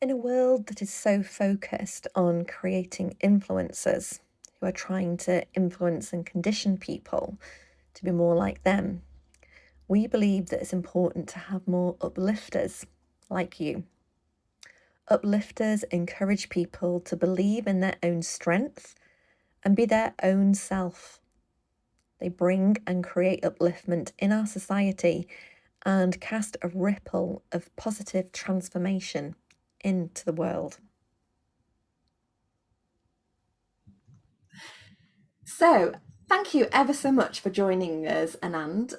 In a world that is so focused on creating influencers who are trying to influence and condition people to be more like them, we believe that it's important to have more uplifters like you. Uplifters encourage people to believe in their own strength and be their own self. They bring and create upliftment in our society and cast a ripple of positive transformation into the world. So, thank you ever so much for joining us, Anand.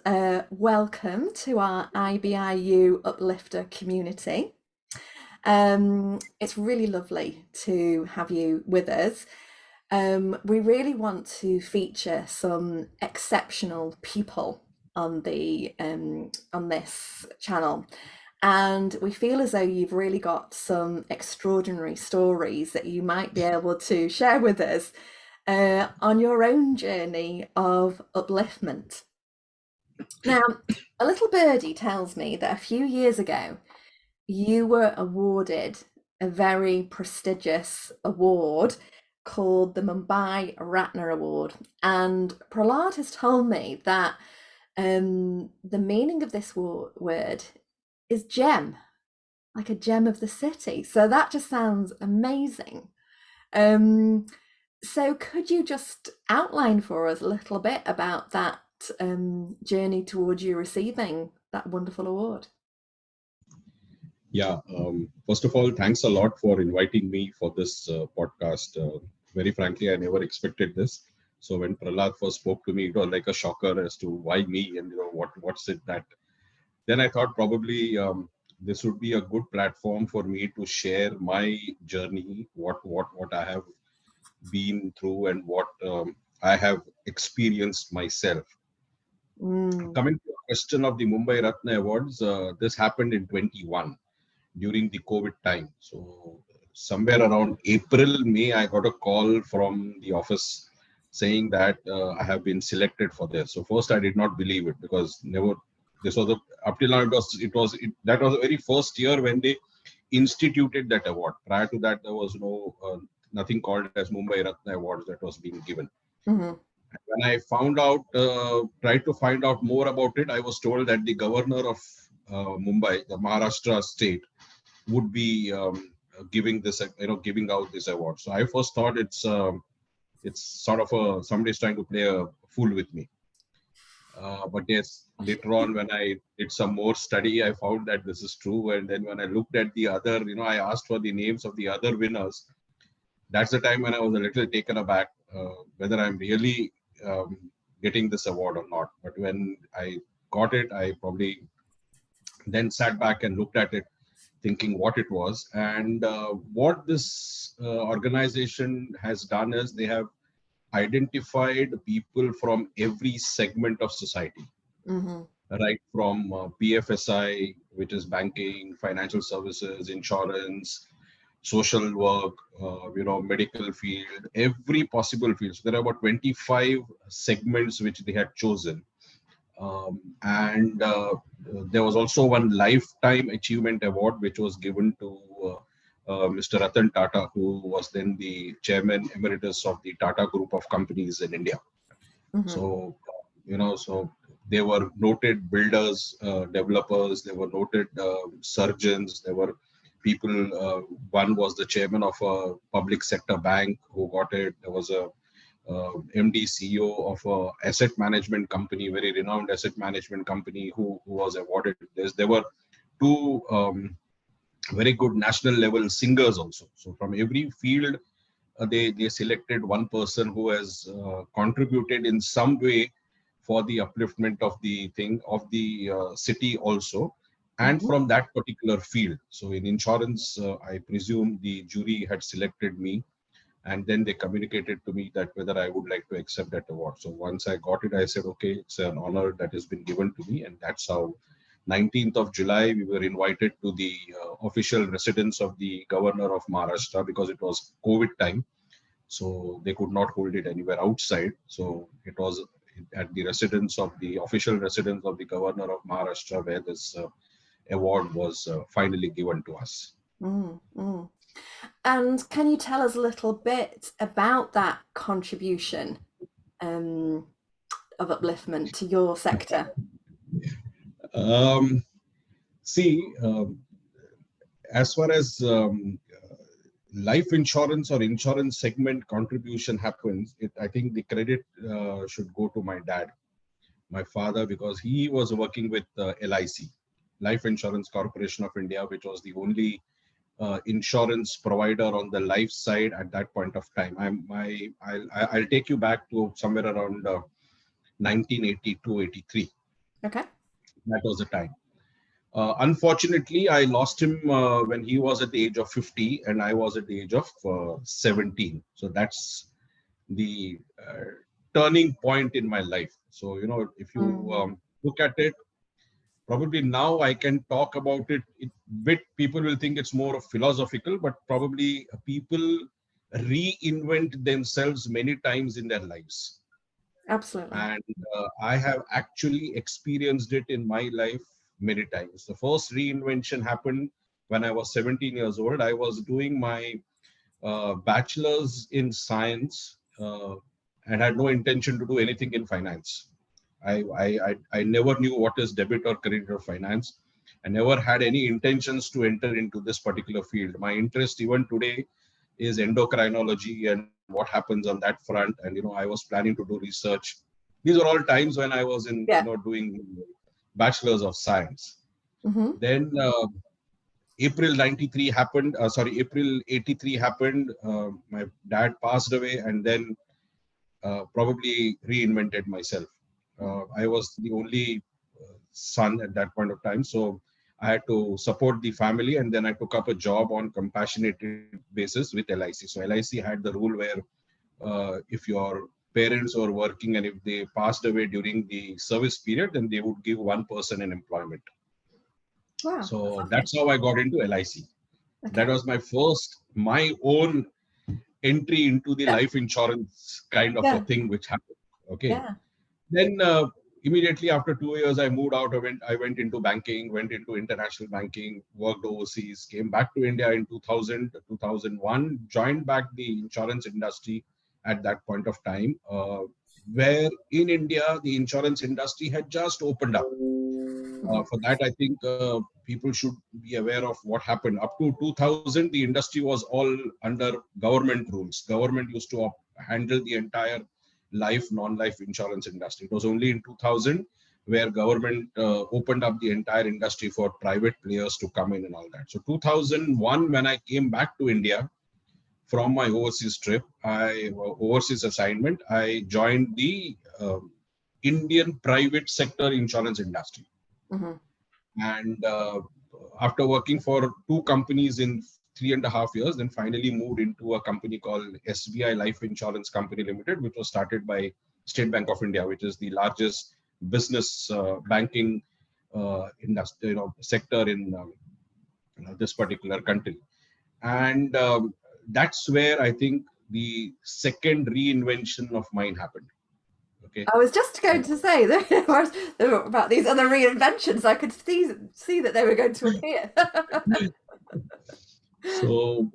Welcome to our IBIU Uplifter community. It's really lovely to have you with us. We really want to feature some exceptional people on this channel. And we feel as though you've really got some extraordinary stories that you might be able to share with us on your own journey of upliftment. Now, a little birdie tells me that a few years ago, you were awarded a very prestigious award called the Mumbai Ratna Award. And Prahalad has told me that the meaning of this word is gem, like a gem of the city. So that just sounds amazing. So could you just outline for us a little bit about that journey towards you receiving that wonderful award? Yeah, first of all, thanks a lot for inviting me for this podcast. Very frankly, I never expected this. So when Prahalad first spoke to me, it was like a shocker as to why me and what's it that. Then I thought probably this would be a good platform for me to share my journey, what I have been through and what I have experienced myself. Coming to the question of the Mumbai Ratna Awards, this happened in 21 during the COVID time. So somewhere around April, May, I got a call from the office saying that I have been selected for this. So first, I did not believe it because never. This was up till now. That was the very first year when they instituted that award. Prior to that, there was nothing called as Mumbai Ratna Awards that was being given. Mm-hmm. When I tried to find out more about it, I was told that the governor of Mumbai, the Maharashtra state, would be giving out this award. So I first thought it's sort of somebody's trying to play a fool with me. But yes, later on when I did some more study, I found that this is true. And then when I looked at the other, I asked for the names of the other winners. That's the time when I was a little taken aback whether I'm really getting this award or not. But when I got it, I probably then sat back and looked at it, thinking what it was. And what this organization has done is they have identified people from every segment of society, right from PFSI, which is banking, financial services, insurance, social work, medical field, every possible field. So there are about 25 segments which they had chosen. And there was also one lifetime achievement award which was given to Mr. Ratan Tata, who was then the chairman emeritus of the Tata Group of companies in India. So, so they were noted builders, developers, they were noted surgeons, there were people. One was the chairman of a public sector bank who got it. There was a MD CEO of a asset management company, very renowned asset management company, who was awarded this. There were two very good national level singers also. So from every field, they selected one person who has contributed in some way for the upliftment of the thing of the city also, and from that particular field. So in insurance, I presume the jury had selected me, and then they communicated to me that whether I would like to accept that award. So once I got it, I said, okay, it's an honor that has been given to me. And that's how 19th of July, we were invited to the official residence of the governor of Maharashtra, because it was COVID time. So they could not hold it anywhere outside. So it was at the official residence of the governor of Maharashtra, where this award was finally given to us. Mm, mm. And can you tell us a little bit about that contribution um, of upliftment to your sector? Um, See, as far as life insurance or insurance segment contribution happens, I think the credit should go to my dad, my father, because he was working with LIC, Life Insurance Corporation of India, which was the only insurance provider on the life side at that point of time. I'll take you back to somewhere around 1982, 83. Okay. That was the time. Unfortunately, I lost him when he was at the age of 50 and I was at the age of 17. So that's the turning point in my life. So, if you Mm, look at it, probably now I can talk about it. Bit people will think it's more of philosophical, but probably people reinvent themselves many times in their lives. absolutely. And I have actually experienced it in my life many times. The first reinvention happened when I was 17 years old. I was doing my bachelor's in science and had no intention to do anything in finance. I never knew what is debit or credit or finance. I never had any intentions to enter into this particular field. My interest even today is endocrinology and what happens on that front. And I was planning to do research. These are all times when I was in Yeah. doing bachelor's of science. Hmm. Then April 93 happened. Sorry, April 83 happened. My dad passed away, and then probably reinvented myself. I was the only son at that point of time, so I had to support the family, and then I took up a job on compassionate basis with LIC. So LIC had the rule where if your parents were working and if they passed away during the service period, then they would give one person an employment. Wow, that's So lovely. that's how I got into LIC. That Okay. was my own entry into the Yeah. life insurance kind of a Yeah. thing which happened. Okay. Yeah. Then immediately after 2 years, I moved out. I went into banking, went into international banking, worked overseas, came back to India in 2000, 2001, joined back the insurance industry at that point of time, where in India, the insurance industry had just opened up. Mhm. For that, I think people should be aware of what happened. Up to 2000, the industry was all under government rules. Government used to handle the entire life, non-life insurance industry. It was only in 2000 where government opened up the entire industry for private players to come in and all that. So 2001, when I came back to India from my overseas trip, overseas assignment, I joined the Indian private sector insurance industry. Mhm. And after working for two companies in 3.5 years, then finally moved into a company called SBI Life Insurance Company Limited, which was started by State Bank of India, which is the largest business banking industry, sector in this particular country. And that's where I think the second reinvention of mine happened. Okay. I was just going to say there were about these other reinventions. I could see that they were going to appear. So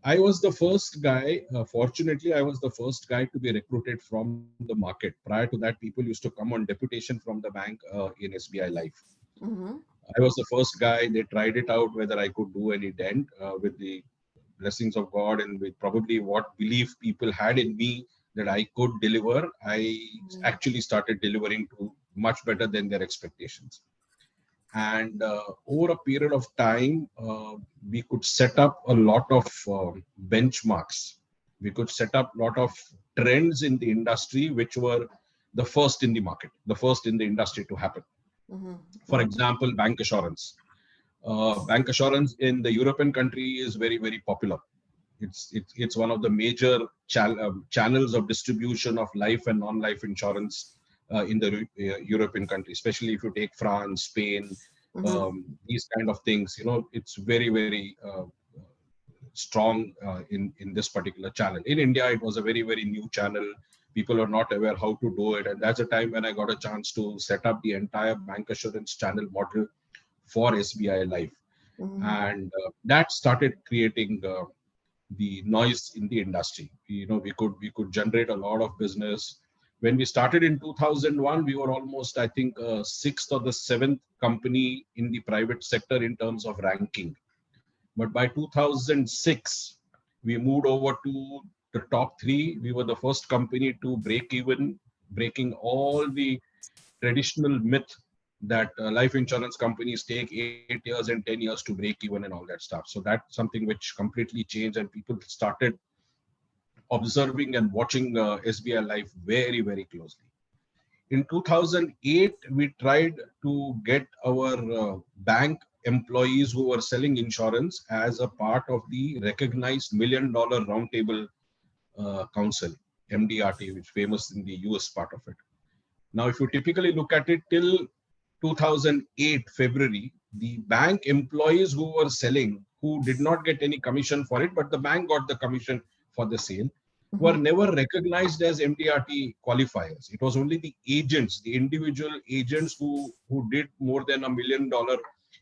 I was the first guy. Fortunately, I was the first guy to be recruited from the market. Prior to that, people used to come on deputation from the bank in SBI Life. Hmm. I was the first guy. They tried it out whether I could do any dent with the blessings of God and with probably what belief people had in me that I could deliver. I actually started delivering to much better than their expectations. And over a period of time, we could set up a lot of benchmarks. We could set up a lot of trends in the industry which were the first in the market, the first in the industry to happen. Hmm. For example, bank assurance. Bank assurance in the European country is very, very popular. It's one of the major channels of distribution of life and non-life insurance in the European country, especially if you take France, Spain, Hmm. these kind of things. It's very, very strong in this particular channel. In India, it was a very, very new channel. People are not aware how to do it, and that's a time when I got a chance to set up the entire bank assurance channel model for SBI Life. and that started creating the noise in the industry. We could generate a lot of business. When we started in 2001, we were almost, I think, sixth or the seventh company in the private sector in terms of ranking. But by 2006, we moved over to the top three. We were the first company to break even, breaking all the traditional myth that life insurance companies take 8 years and 10 years to break even and all that stuff. So that's something which completely changed, and people started observing and watching SBI Life very, very closely. In 2008, we tried to get our bank employees who were selling insurance as a part of the recognized $1 million roundtable council, MDRT, which is famous in the US part of it. Now, if you typically look at it, till 2008 February, the bank employees who were selling, who did not get any commission for it, but the bank got the commission for the sale, were never recognized as MDRT qualifiers. It was only the agents, the individual agents who did more than $1 million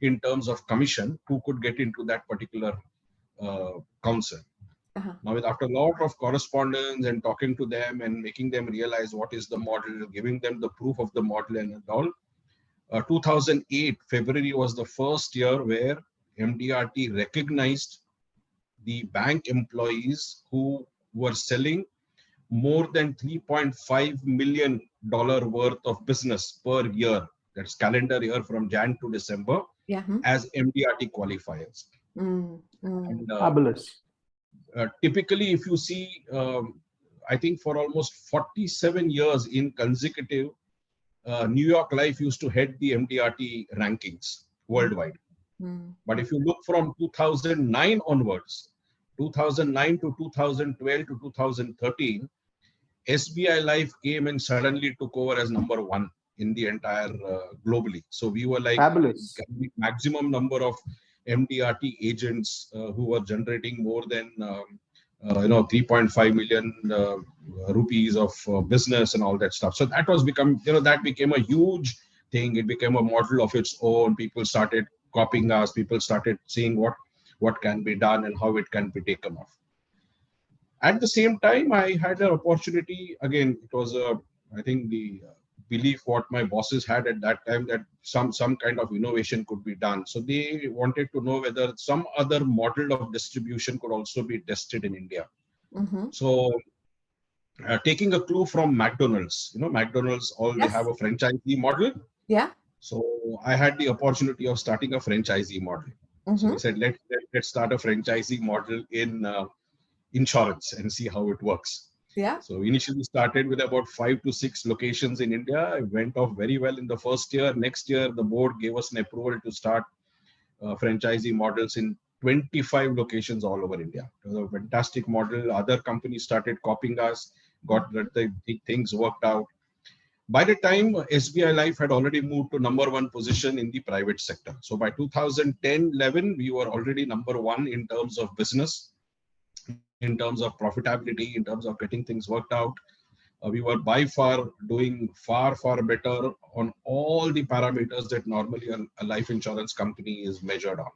in terms of commission, who could get into that particular council. Now, after a lot of correspondence and talking to them and making them realize what is the model, giving them the proof of the model and all, 2008 February was the first year where MDRT recognized the bank employees who were selling more than $3.5 million worth of business per year. That's calendar year from Jan to December, as MDRT qualifiers. And, fabulous. Typically, if you see, I think for almost 47 years in consecutive, New York Life used to head the MDRT rankings worldwide. But if you look from 2009 onwards, 2009 to 2012 to 2013, SBI Life came and suddenly took over as number one in the entire globally. So we were like fabulous. The maximum number of MDRT agents who were generating more than 3.5 million rupees of business and all that stuff. So that was that became a huge thing. It became a model of its own. People started copying us. People started seeing what can be done and how it can be taken off. At the same time, I had an opportunity. Again, it was I think the belief what my bosses had at that time, that some kind of innovation could be done. So they wanted to know whether some other model of distribution could also be tested in India. So taking a clue from McDonald's, McDonald's they have a franchisee model. Yeah. So I had the opportunity of starting a franchisee model. So we said, let's start a franchisee model in insurance and see how it works. Yeah. So initially started with about 5 to 6 locations in India. It went off very well in the first year. Next year, the board gave us an approval to start franchisee models in 25 locations all over India. It was a fantastic model. Other companies started copying us, got the things worked out. By the time SBI Life had already moved to number one position in the private sector. So by 2010-11, we were already number one in terms of business, in terms of profitability, in terms of getting things worked out. We were by far doing far better on all the parameters that normally a life insurance company is measured on.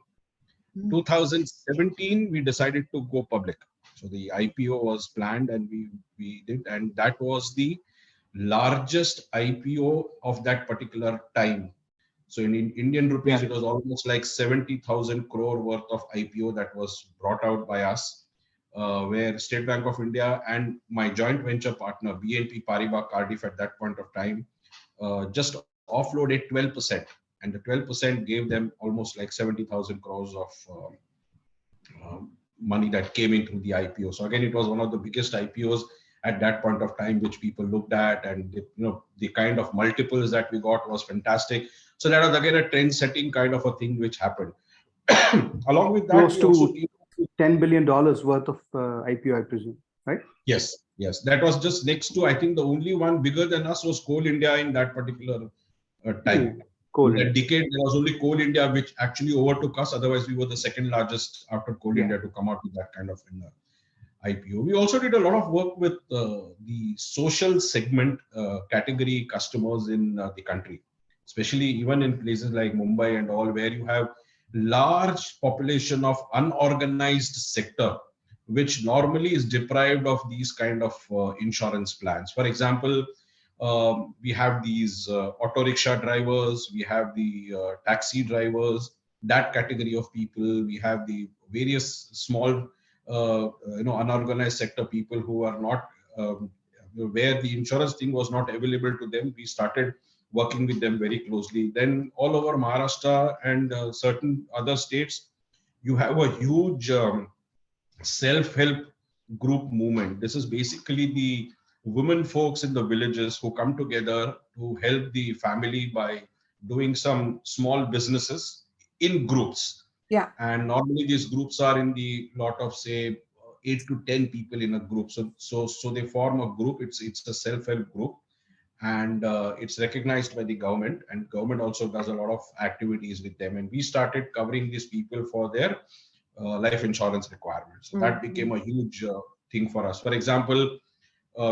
2017, we decided to go public. So the IPO was planned and we did, and that was the largest IPO of that particular time. So in Indian rupees, it was almost like 70,000 crore worth of IPO that was brought out by us, where State Bank of India and my joint venture partner, BNP Paribas Cardiff at that point of time, just offloaded 12%. And the 12% gave them almost like 70,000 crores of money that came in through the IPO. So again, it was one of the biggest IPOs at that point of time, which people looked at, and the kind of multiples that we got was fantastic. So that was again a trend-setting kind of a thing which happened. Along with that, close to $10 billion worth of IPO, I presume, right? Yes. That was just next to, I think the only one bigger than us was Coal India in that particular time. In that decade, there was only Coal India which actually overtook us. Otherwise, we were the second largest after Coal India to come out with that kind of IPO. We also did a lot of work with the social segment category customers in the country, especially even in places like Mumbai and all, where you have large population of unorganized sector, which normally is deprived of these kind of insurance plans. For example, we have these auto rickshaw drivers, we have the taxi drivers, that category of people. We have the various small, unorganized sector people who are not, where the insurance thing was not available to them. We started working with them very closely. Then all over Maharashtra and certain other states, you have a huge self-help group movement. This is basically the women folks in the villages who come together to help the family by doing some small businesses in groups. Yeah. And normally these groups are in the lot of, say, 8 to 10 people in a group. So they form a group. It's a self-help group, and it's recognized by the government, and government also does a lot of activities with them. And we started covering these people for their life insurance requirements. So that became a huge thing for us. For example,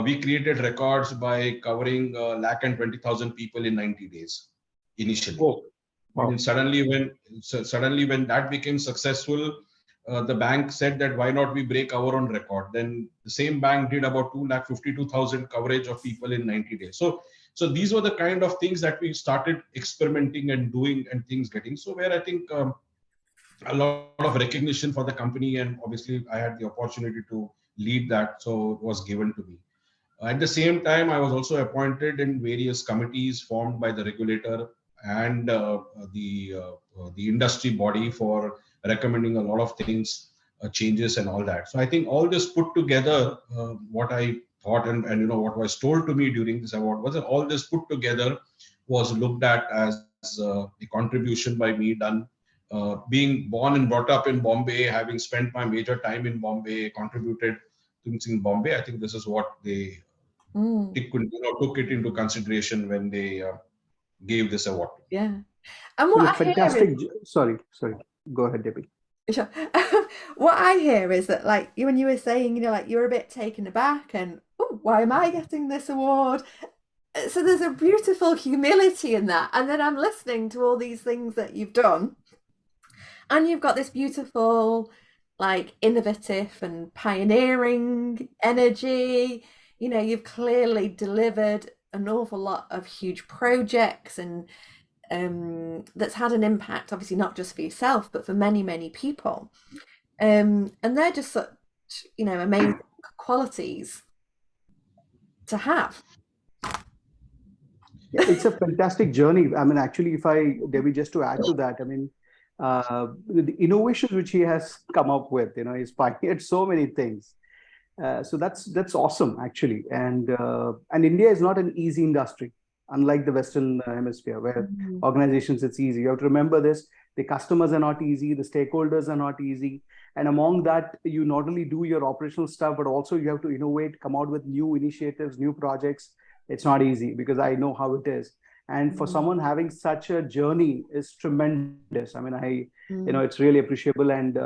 we created records by covering 120,000 people in 90 days initially. Oh, wow. And suddenly when that became successful, the bank said that why not we break our own record. Then the same bank did about 252,000 coverage of people in 90 days. So these were the kind of things that we started experimenting and doing, and things getting. So where I think a lot of recognition for the company, and obviously I had the opportunity to lead that, so it was given to me. At the same time, I was also appointed in various committees formed by the regulator and the industry body for recommending a lot of things, changes and all that. So I think all this put together, what I thought and what was told to me during this award was that all this put together was looked at as a contribution by me done. Being born and brought up in Bombay, having spent my major time in Bombay, contributed things in Bombay, I think this is what they took it into consideration when they gave this award. Yeah. And what I fantastic. hear is, Sorry. Go ahead, Debbie. sure. What I hear is that, like, when you were saying, like, you're a bit taken aback and, oh, why am I getting this award? So there's a beautiful humility in that. And then I'm listening to all these things that you've done. And you've got this beautiful, like, innovative and pioneering energy. You've clearly delivered an awful lot of huge projects, and that's had an impact, obviously not just for yourself, but for many, many people. And they're just such, amazing qualities to have. Yeah, it's a fantastic journey. I mean, actually, Debbie, just to add to that, I mean, the innovations which he has come up with, he's pioneered so many things. So that's awesome, actually. And India is not an easy industry, unlike the Western hemisphere, where organizations, it's easy. You have to remember this. The customers are not easy. The stakeholders are not easy. And among that, you not only do your operational stuff, but also you have to innovate, come out with new initiatives, new projects. It's not easy, because I know how it is. And for someone having such a journey is tremendous. I mean, it's really appreciable, and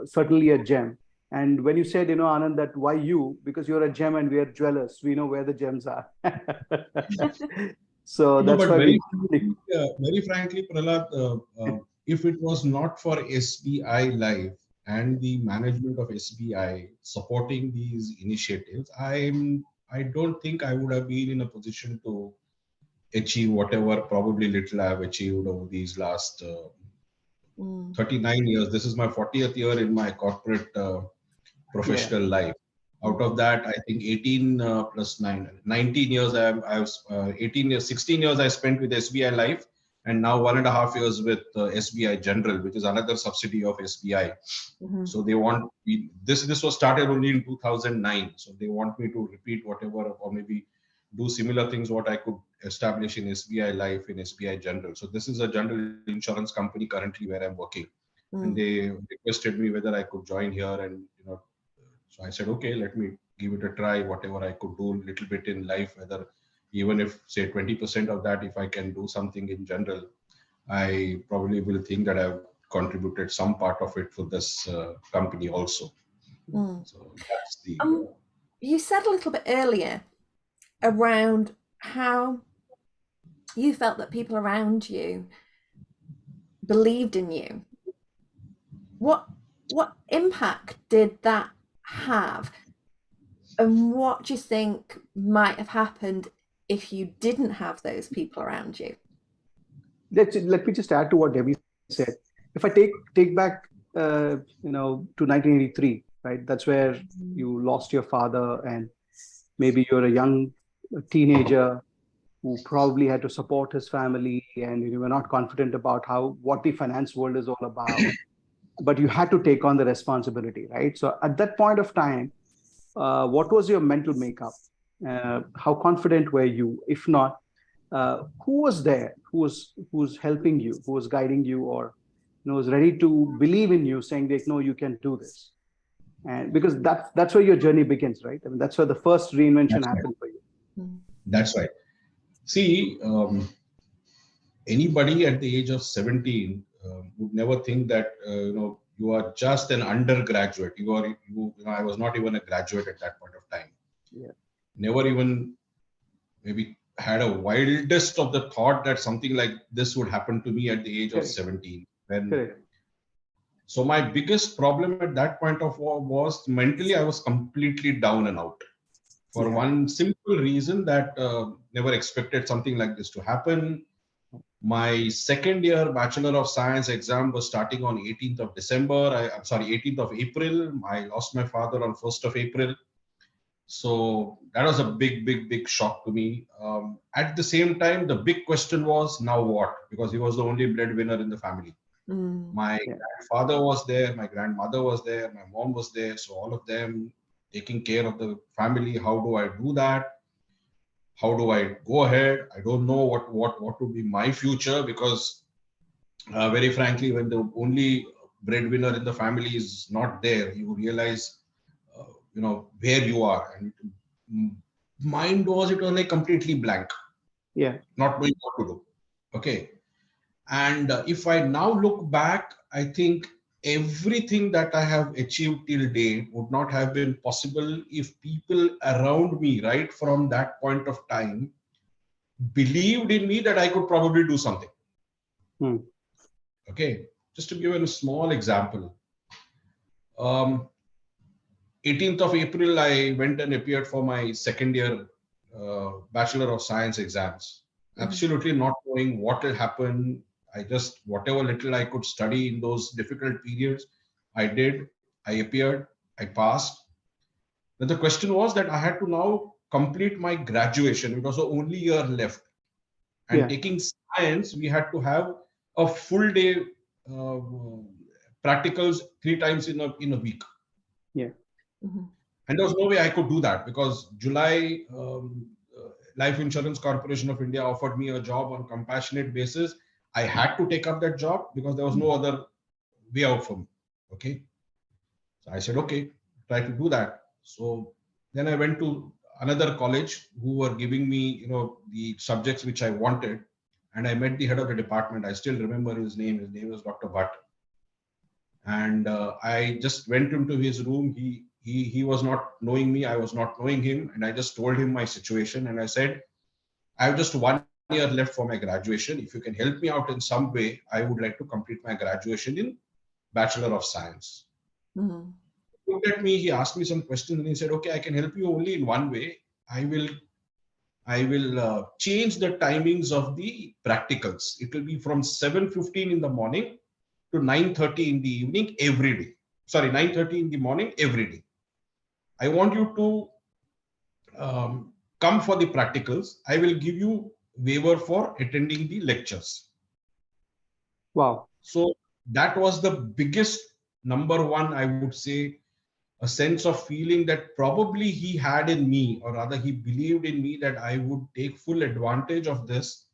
certainly a gem. And when you said, Anand, that why you? Because you're a gem and we are jewelers. We know where the gems are. So that's why very frankly, Prahalad, if it was not for SBI Life and the management of SBI supporting these initiatives, I don't think I would have been in a position to achieve whatever probably little I have achieved over these last 39 years. This is my 40th year in my corporate professional life. Out of that, I think 18 plus 9, 19 years, I was 18 years, 16 years I spent with SBI Life, and now 1.5 years with SBI General, which is another subsidiary of SBI. So they want me, this was started only in 2009. So they want me to repeat whatever, or maybe do similar things what I could establish in SBI Life, in SBI General. So this is a general insurance company currently where I'm working. And they requested me whether I could join here, and so I said, okay, let me give it a try, whatever I could do a little bit in life, whether even if say 20% of that, if I can do something in general, I probably will think that I've contributed some part of it for this company also. So that's the... You said a little bit earlier around how you felt that people around you believed in you What impact did that have? And what do you think might have happened if you didn't have those people around you? Let me just add to what Debbie said. If I take back, to 1983, right? That's where you lost your father, and maybe you're a young teenager who probably had to support his family, and you were not confident about what the finance world is all about. But you had to take on the responsibility, right? So at that point of time, what was your mental makeup? How confident were you? If not, who was there? Who's helping you? Who was guiding you, or was ready to believe in you, saying that no, you can do this? And because that's where your journey begins, right? I mean, that's where the first reinvention happened for you. That's right. See, anybody at the age of 17 would never think that you are just an undergraduate. I was not even a graduate at that point of time. Yeah. Never even maybe had a wildest of the thought that something like this would happen to me at the age of 17. So my biggest problem at that point of was mentally I was completely down and out. For one simple reason that never expected something like this to happen. My second year Bachelor of Science exam was starting on 18th of December. 18th of April. I lost my father on 1st of April. So that was a big shock to me. At the same time, the big question was, now what? Because he was the only breadwinner in the family. My grandfather was there, my grandmother was there, my mom was there. So all of them taking care of the family. How do I do that? How do I go ahead? I don't know what would be my future, because very frankly, when the only breadwinner in the family is not there, you realize where you are. And it was like completely blank. Not knowing what to do. Okay. And if I now look back, I think everything that I have achieved till date would not have been possible if people around me, right from that point of time, believed in me that I could probably do something. Okay, just to give you a small example. 18th of April, I went and appeared for my second year Bachelor of Science exams. Absolutely not knowing what will happen. I just, whatever little I could study in those difficult periods, I did. I appeared, I passed. Then the question was that I had to now complete my graduation. It was the only year left. And taking science, we had to have a full day practicals 3 times in a week. And there was no way I could do that, because July Life Insurance Corporation of India offered me a job on compassionate basis. I had to take up that job because there was no other way out for me. Okay. So I said, okay, try to do that. So then I went to another college who were giving me, the subjects which I wanted. And I met the head of the department. I still remember his name. His name was Dr. Bhatt. And I just went into his room. He was not knowing me. I was not knowing him. And I just told him my situation. And I said, I have just 1 year left for my graduation. If you can help me out in some way, I would like to complete my graduation in Bachelor of Science. He looked at me, he asked me some questions, and he said, okay, I can help you only in one way. I will change the timings of the practicals. It will be from 7:15 in the morning to 9:30 in the evening every day. 9:30 in the morning every day. I want you to come for the practicals. I will give you waiver for attending the lectures. Wow. So that was the biggest, number one, I would say, a sense of feeling that probably he had in me, or rather he believed in me, that I would take full advantage of this,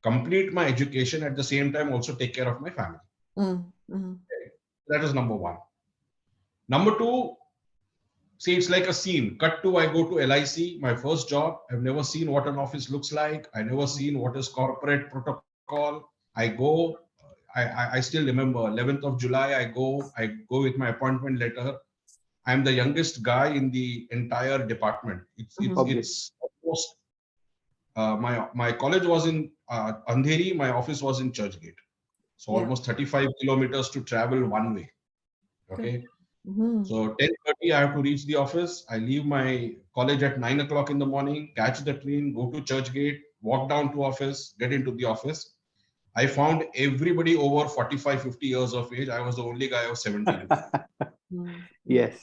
complete my education, at the same time also take care of my family. Okay. That is number one. Number two, see, it's like a scene. Cut to, I go to LIC, my first job. I've never seen what an office looks like. I never seen what is corporate protocol. I go, I still remember 11th of July, I go with my appointment letter. I'm the youngest guy in the entire department. It's almost, my college was in Andheri, my office was in Churchgate. So almost 35 kilometers to travel one way. Okay. Mm-hmm. So 10:30, I have to reach the office. I leave my college at 9 o'clock in the morning, catch the train, go to church gate, walk down to office, get into the office. I found everybody over 45, 50 years of age. I was the only guy of 17. Yes.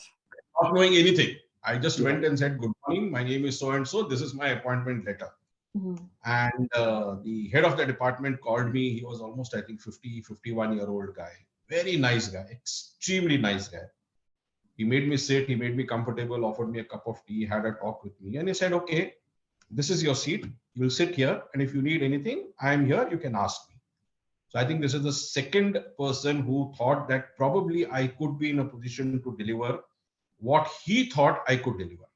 Not knowing anything. I just Yeah. went and said, good morning, my name is so-and-so. This is my appointment letter. Mm-hmm. And the head of the department called me. He was almost, I think, 50, 51-year-old guy. Very nice guy, extremely nice guy. He made me sit, he made me comfortable, offered me a cup of tea, had a talk with me. And he said, okay, this is your seat. You'll sit here. And if you need anything, I'm here. You can ask me. So I think this is the second person who thought that probably I could be in a position to deliver what he thought I could deliver.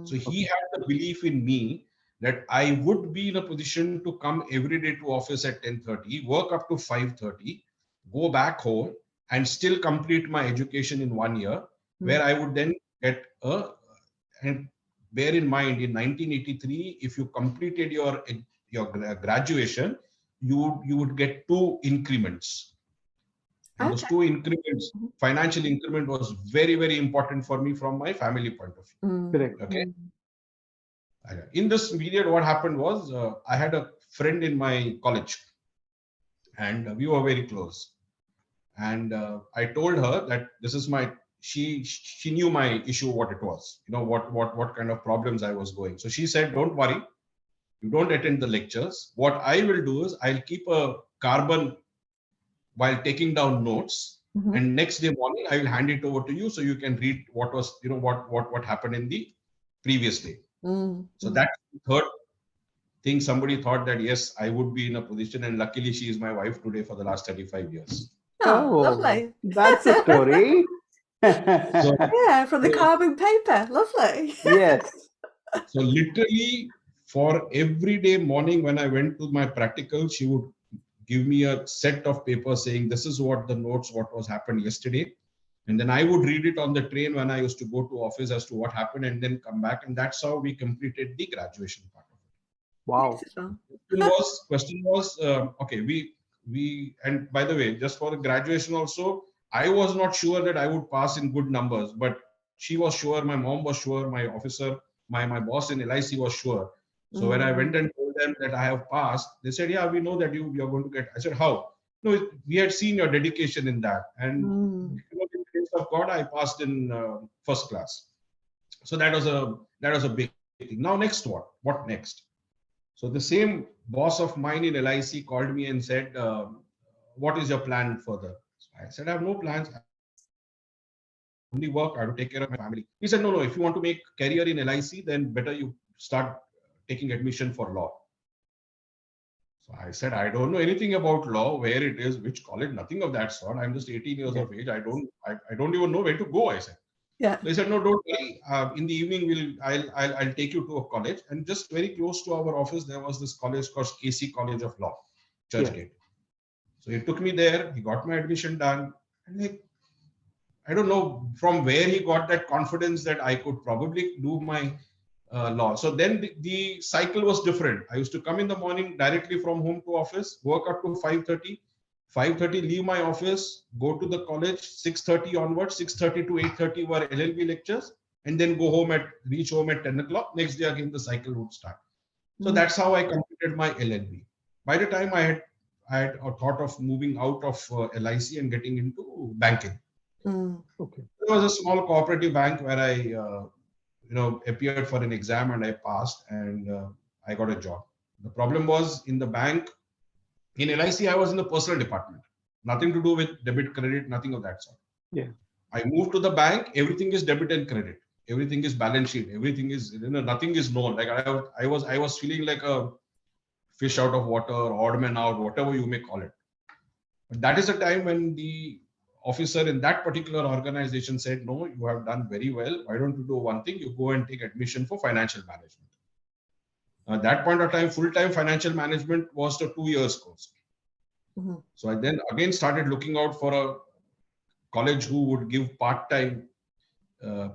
So he had the belief in me that I would be in a position to come every day to office at 10:30, work up to 5:30, go back home and still complete my education in 1 year, where I would then get and bear in mind in 1983, if you completed your graduation, you would get 2 increments. And those Okay. 2 increments, financial increment was very, very important for me from my family point of view. Correct. Okay. In this period, what happened was I had a friend in my college, and we were very close. And I told her that this is my. She knew my issue, what it was. You know what kind of problems I was going. So she said, "Don't worry, you don't attend the lectures. What I will do is I'll keep a carbon while taking down notes, and next day morning I will hand it over to you so you can read what was what happened in the previous day." So that's the third thing. Somebody thought that yes, I would be in a position, and luckily she is my wife today for the last 35 years. Oh, Oh, lovely. that's a story. So, Yeah, from the so, carbon paper. Lovely. Yes. so literally for every day morning when I went to my practical, she would give me a set of papers saying this is what the notes, what was happened yesterday. And then I would read it on the train when I used to go to office as to what happened and then come back. And that's how we completed the graduation part of it. Wow. Beautiful. Question was okay, we and by the way, just for the graduation also, I was not sure that I would pass in good numbers, but she was sure, my mom was sure, my officer, my boss in LIC was sure. So when I went and told them that I have passed, they said, yeah, we know that you're going to get. I said, how? No, we had seen your dedication in that, and with the grace of God, I passed in first class. So that was a big thing. Now next, what next? So the same boss of mine in LIC called me and said, what is your plan further? So I said, I have no plans. I only work. I have to take care of my family. He said, no, if you want to make career in LIC, then better you start taking admission for law. So I said, I don't know anything about law, where it is, which college, nothing of that sort. I'm just 18 years of age. I don't even know where to go, I said. Yeah. They said, no, don't worry. In the evening, I'll take you to a college. And just very close to our office, there was this college called KC College of Law, Churchgate. So he took me there. He got my admission done. And I don't know from where he got that confidence that I could probably do my law. So then the cycle was different. I used to come in the morning directly from home to office, work up to 5:30. 5:30, leave my office, go to the college, 6:30 onwards, 6:30 to 8:30 were LLB lectures, and then reach home at 10 o'clock. Next day again, the cycle would start. So that's how I completed my LLB. By the time I had a thought of moving out of LIC and getting into banking. Okay. There was a small cooperative bank where I appeared for an exam and I passed, and I got a job. The problem was in the bank. In LIC, I was in the personal department. Nothing to do with debit, credit, nothing of that sort. Yeah. I moved to the bank, everything is debit and credit. Everything is balance sheet. Everything is, nothing is known. Like I was feeling like a fish out of water, odd man out, whatever you may call it. But that is the time when the officer in that particular organization said, no, you have done very well. Why don't you do one thing? You go and take admission for financial management. At that point of time, full-time financial management was a 2 years course. So I then again started looking out for a college who would give part-time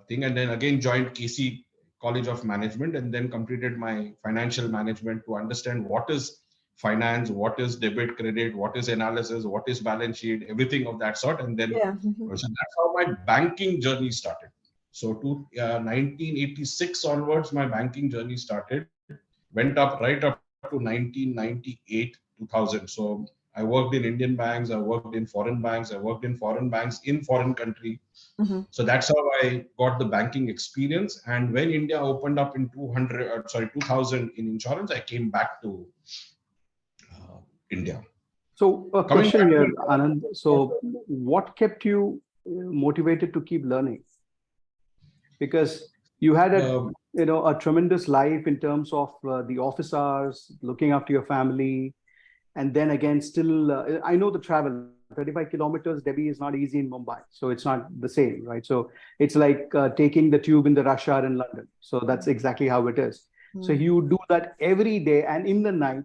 thing, and then again joined KC College of Management, and then completed my financial management to understand what is finance, what is debit, credit, what is analysis, what is balance sheet, everything of that sort. And then Yeah. so that's how my banking journey started. So to 1986 onwards, my banking journey started, went up right up to 1998, 2000. So I worked in Indian banks, I worked in foreign banks, I worked in foreign banks in foreign country. So that's how I got the banking experience. And when India opened up in 2000 in insurance, I came back to India. So a Coming question back here, to Anand. So what kept you motivated to keep learning? Because you had a tremendous life in terms of the office hours, looking after your family, and then again, still, I know the travel. 35 kilometers, Delhi is not easy in Mumbai, so it's not the same, right? So it's like taking the tube in the rush hour in London. So that's exactly how it is. So you do that every day and in the night.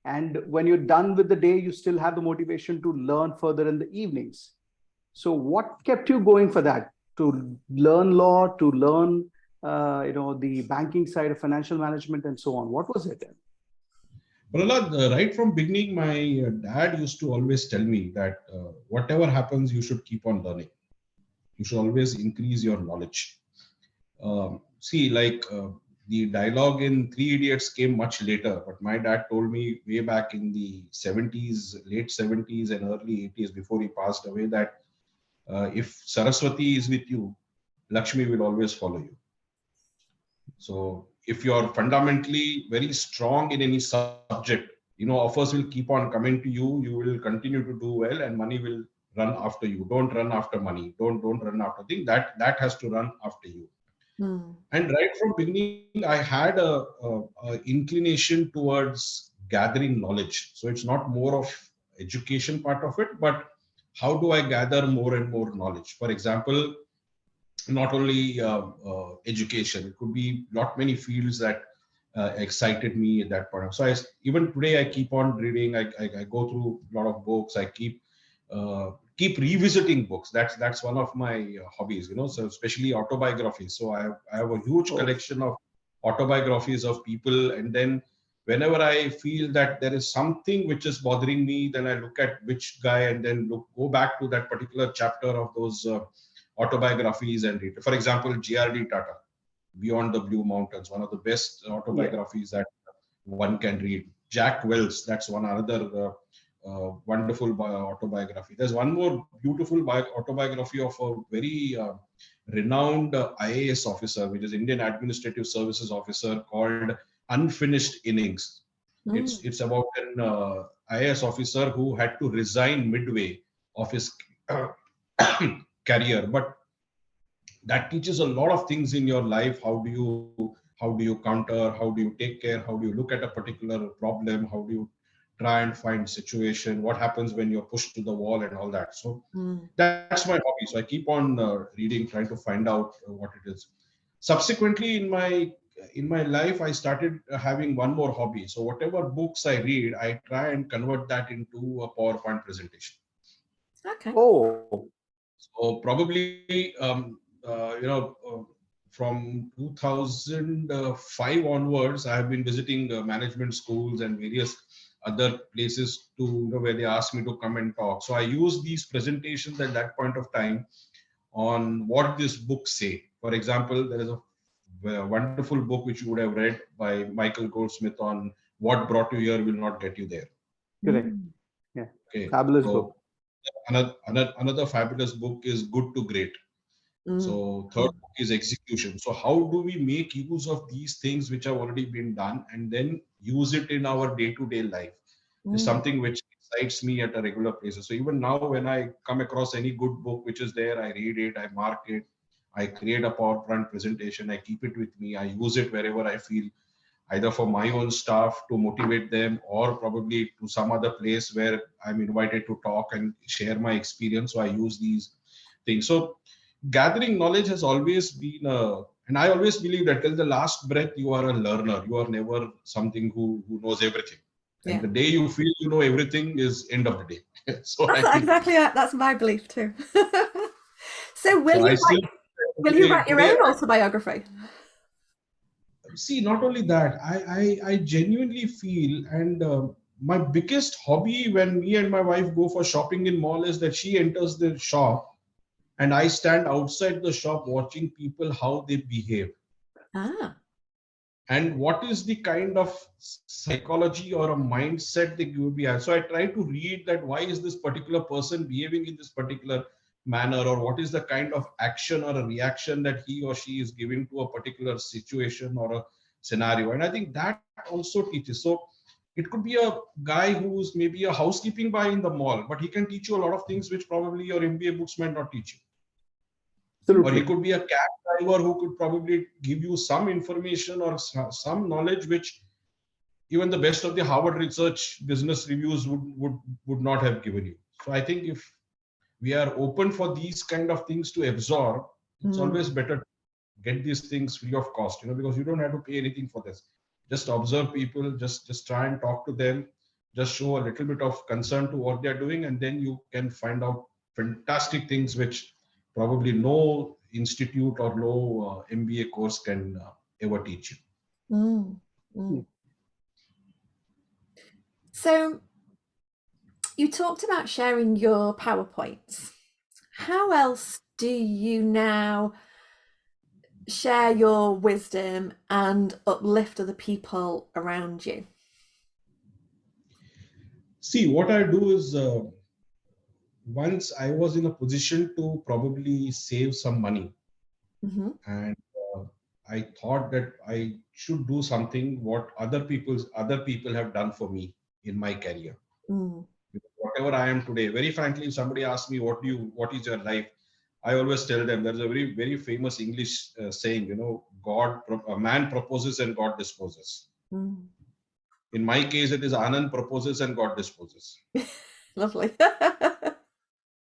And when you're done with the day, you still have the motivation to learn further in the evenings. So what kept you going for that? To learn law, to learn, the banking side of financial management and so on. What was it? Prahalad, right from beginning, my dad used to always tell me that whatever happens, you should keep on learning. You should always increase your knowledge. The dialogue in Three Idiots came much later, but my dad told me way back in the 70s, late 70s and early 80s, before he passed away, that if Saraswati is with you, Lakshmi will always follow you. So if you're fundamentally very strong in any subject, offers will keep on coming to you. You will continue to do well, and money will run after you. Don't run after money. Don't run after things. That has to run after you. And right from beginning, I had a inclination towards gathering knowledge. So it's not more of education part of it, but how do I gather more and more knowledge? For example, not only education, it could be many fields that excited me at that point. So even today, I keep on reading. I go through a lot of books. I keep revisiting books. That's one of my hobbies, so especially autobiographies. So I have a huge collection of autobiographies of people, and then whenever I feel that there is something which is bothering me, then I look at which guy and then go back to that particular chapter of those autobiographies and read. For example, G.R.D. Tata, Beyond the Blue Mountains, one of the best autobiographies that one can read. Jack Welch, that's another wonderful autobiography. There's one more beautiful autobiography of a very renowned IAS officer, which is Indian Administrative Services officer, called Unfinished Innings. It's about an IAS officer who had to resign midway of his career, but that teaches a lot of things in your life. How do you counter, how do you take care, how do you look at a particular problem, how do you try and find situation, what happens when you're pushed to the wall and all that. So that's my hobby. So I keep on reading, trying to find out what it is. Subsequently in my life, I started having one more hobby. So whatever books I read, I try and convert that into a PowerPoint presentation. Okay. So probably from 2005 onwards, I have been visiting management schools and various other places to where they ask me to come and talk. So I use these presentations at that point of time on what this book say. For example, there is a wonderful book which you would have read by Michael Goldsmith on What Brought You Here Will Not Get You There. Correct. Yeah. Okay. Fabulous book. Another fabulous book is Good to Great. So third book is Execution. So how do we make use of these things which have already been done and then use it in our day-to-day life? Is something which excites me at a regular basis. So even now, when I come across any good book which is there, I read it, I mark it, I create a PowerPoint presentation, I keep it with me, I use it wherever I feel, either for my own staff to motivate them, or probably to some other place where I'm invited to talk and share my experience. So I use these things. So gathering knowledge has always been and I always believe that till the last breath, you are a learner. You are never something who knows everything. And the day you feel you know everything is end of the day. So that's my belief too. So will you write your own autobiography? See, not only that, I genuinely feel, and my biggest hobby when me and my wife go for shopping in mall is that she enters the shop and I stand outside the shop watching people, how they behave. Ah. And what is the kind of psychology or a mindset they give behind. So I try to read that why is this particular person behaving in this particular manner, or what is the kind of action or a reaction that he or she is giving to a particular situation or a scenario. And I think that also teaches. So it could be a guy who's maybe a housekeeping guy in the mall, but he can teach you a lot of things which probably your MBA books might not teach you. Or he Absolutely. could be a cab driver who could probably give you some information or some knowledge which even the best of the Harvard research business reviews would not have given you. So I think if we are open for these kind of things to absorb, it's always better to get these things free of cost, because you don't have to pay anything for this. Just observe people, just try and talk to them, just show a little bit of concern to what they're doing, and then you can find out fantastic things which probably no institute or no MBA course can ever teach you. Mm. Mm. So you talked about sharing your PowerPoints. How else do you now share your wisdom and uplift other people around you? See, what I do is once I was in a position to probably save some money, and I thought that I should do something what other people have done for me in my career. Whatever I am today, very frankly, if somebody asks me what is your life, I always tell them there's a very, very famous English saying, a man proposes and God disposes. In my case, it is Anand proposes and God disposes. Lovely.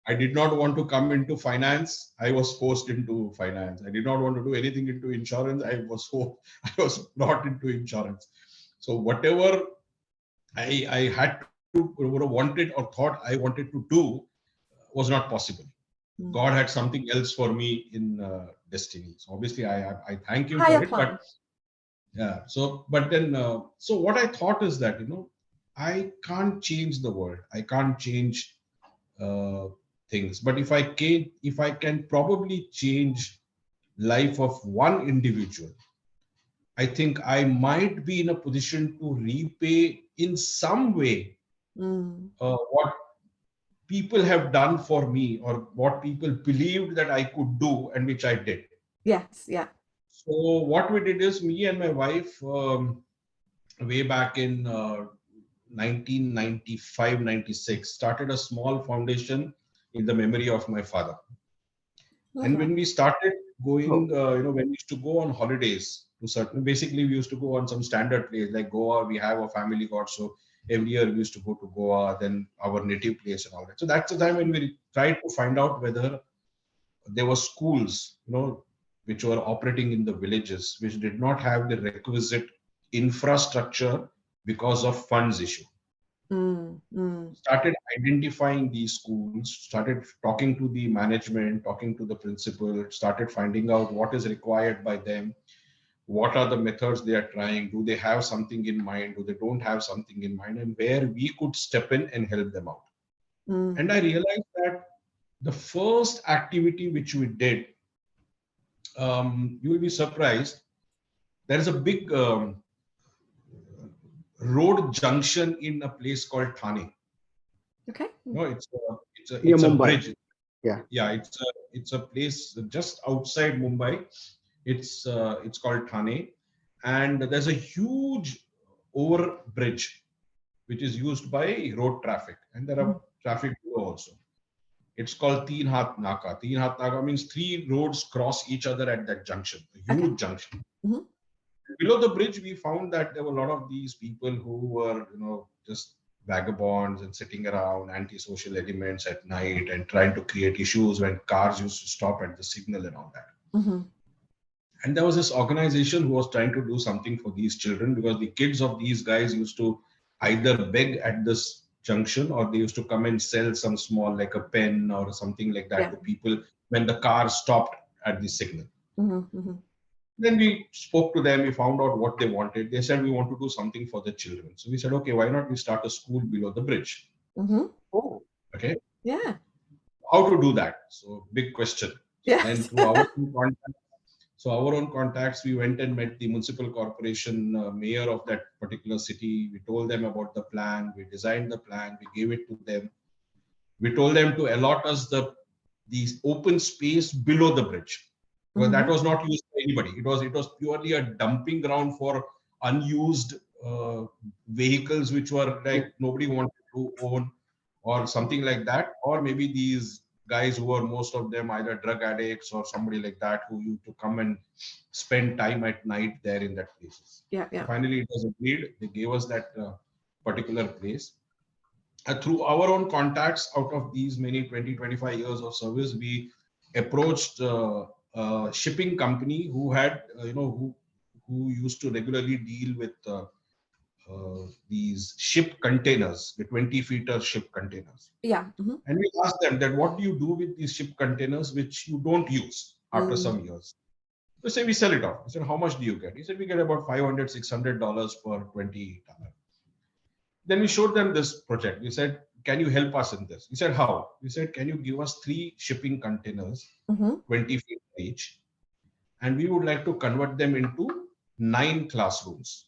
I did not want to come into finance. I was forced into finance. I did not want to do anything into insurance. I was not into insurance. So whatever I had to, wanted or thought I wanted to do was not possible. God had something else for me in destiny. So obviously I thank him Higher for it. plan. But yeah, so what I thought is that, I can't change the world. I can't change things. But if I can probably change life of one individual, I think I might be in a position to repay in some way what people have done for me, or what people believed that I could do and which I did. Yes, yeah. So what we did is, me and my wife, way back in 1995-96, started a small foundation in the memory of my father. And when we started going, when we used to go on holidays basically we used to go on some standard place like Goa. We have a family god, so every year we used to go to Goa, then our native place and all that. So that's the time when we tried to find out whether there were schools, which were operating in the villages, which did not have the requisite infrastructure because of funds issue. Started identifying these schools, started talking to the management, talking to the principal, started finding out what is required by them, what are the methods they are trying, do they have something in mind, do they don't have something in mind, and where we could step in and help them out. And I realized that the first activity which we did, you will be surprised, there is a big road junction in a place called Thane. Okay. No, it's a bridge. Yeah. Yeah, it's a place just outside Mumbai. It's called Thane, and there's a huge over bridge which is used by road traffic, and there are traffic below also. It's called Teen Hath Naka. Teen Hath Naka means 3 roads cross each other at that junction, a huge junction. Below the bridge, we found that there were a lot of these people who were, just vagabonds and sitting around, antisocial elements at night and trying to create issues when cars used to stop at the signal and all that. And there was this organization who was trying to do something for these children, because the kids of these guys used to either beg at this junction, or they used to come and sell some small, like a pen or something like that, to people when the car stopped at the signal. Then we spoke to them, we found out what they wanted. They said, we want to do something for the children. So we said, okay, why not we start a school below the bridge? Mm-hmm. Oh, Okay. Yeah. How to do that? So big question. So then Yes. through our own contacts, we went and met the municipal corporation mayor of that particular city. We told them about the plan. We designed the plan. We gave it to them. We told them to allot us the open space below the bridge, because that Mm-hmm. was not used by anybody. It was purely a dumping ground for unused vehicles, which were like nobody wanted to own, or something like that, or maybe these guys who were, most of them either drug addicts or somebody like that, who used to come and spend time at night there in that places. Yeah. So Yeah. finally it was agreed. They gave us that particular place. Through our own contacts, out of these many 20-25 years of service, we approached a shipping company who had who used to regularly deal with these ship containers, the 20-feet ship containers. Yeah. Mm-hmm. And we asked them that, what do you do with these ship containers which you don't use after some years? They say, we sell it off. I said, how much do you get? He said, we get about $500-$600 per 20 tonner. Then we showed them this project. We said, can you help us in this? He said, how? We said, can you give us 3 shipping containers, Mm-hmm. 20 feet each, and we would like to convert them into 9 classrooms.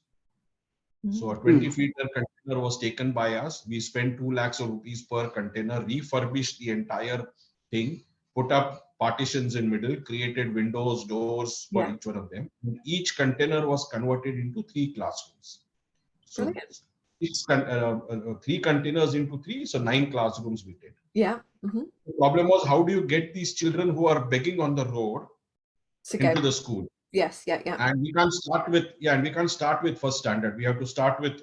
So a 20-feet container was taken by us. We spent 2 lakhs of rupees per container, refurbished the entire thing, put up partitions in middle, created windows, doors for each one of them. And each container was converted into 3 classrooms. So Brilliant. 3 containers into 3, so 9 classrooms we did. Yeah. Mm-hmm. The problem was, how do you get these children who are begging on the road into the school? Yes. Yeah. Yeah. And we can't start with first standard. We have to start with,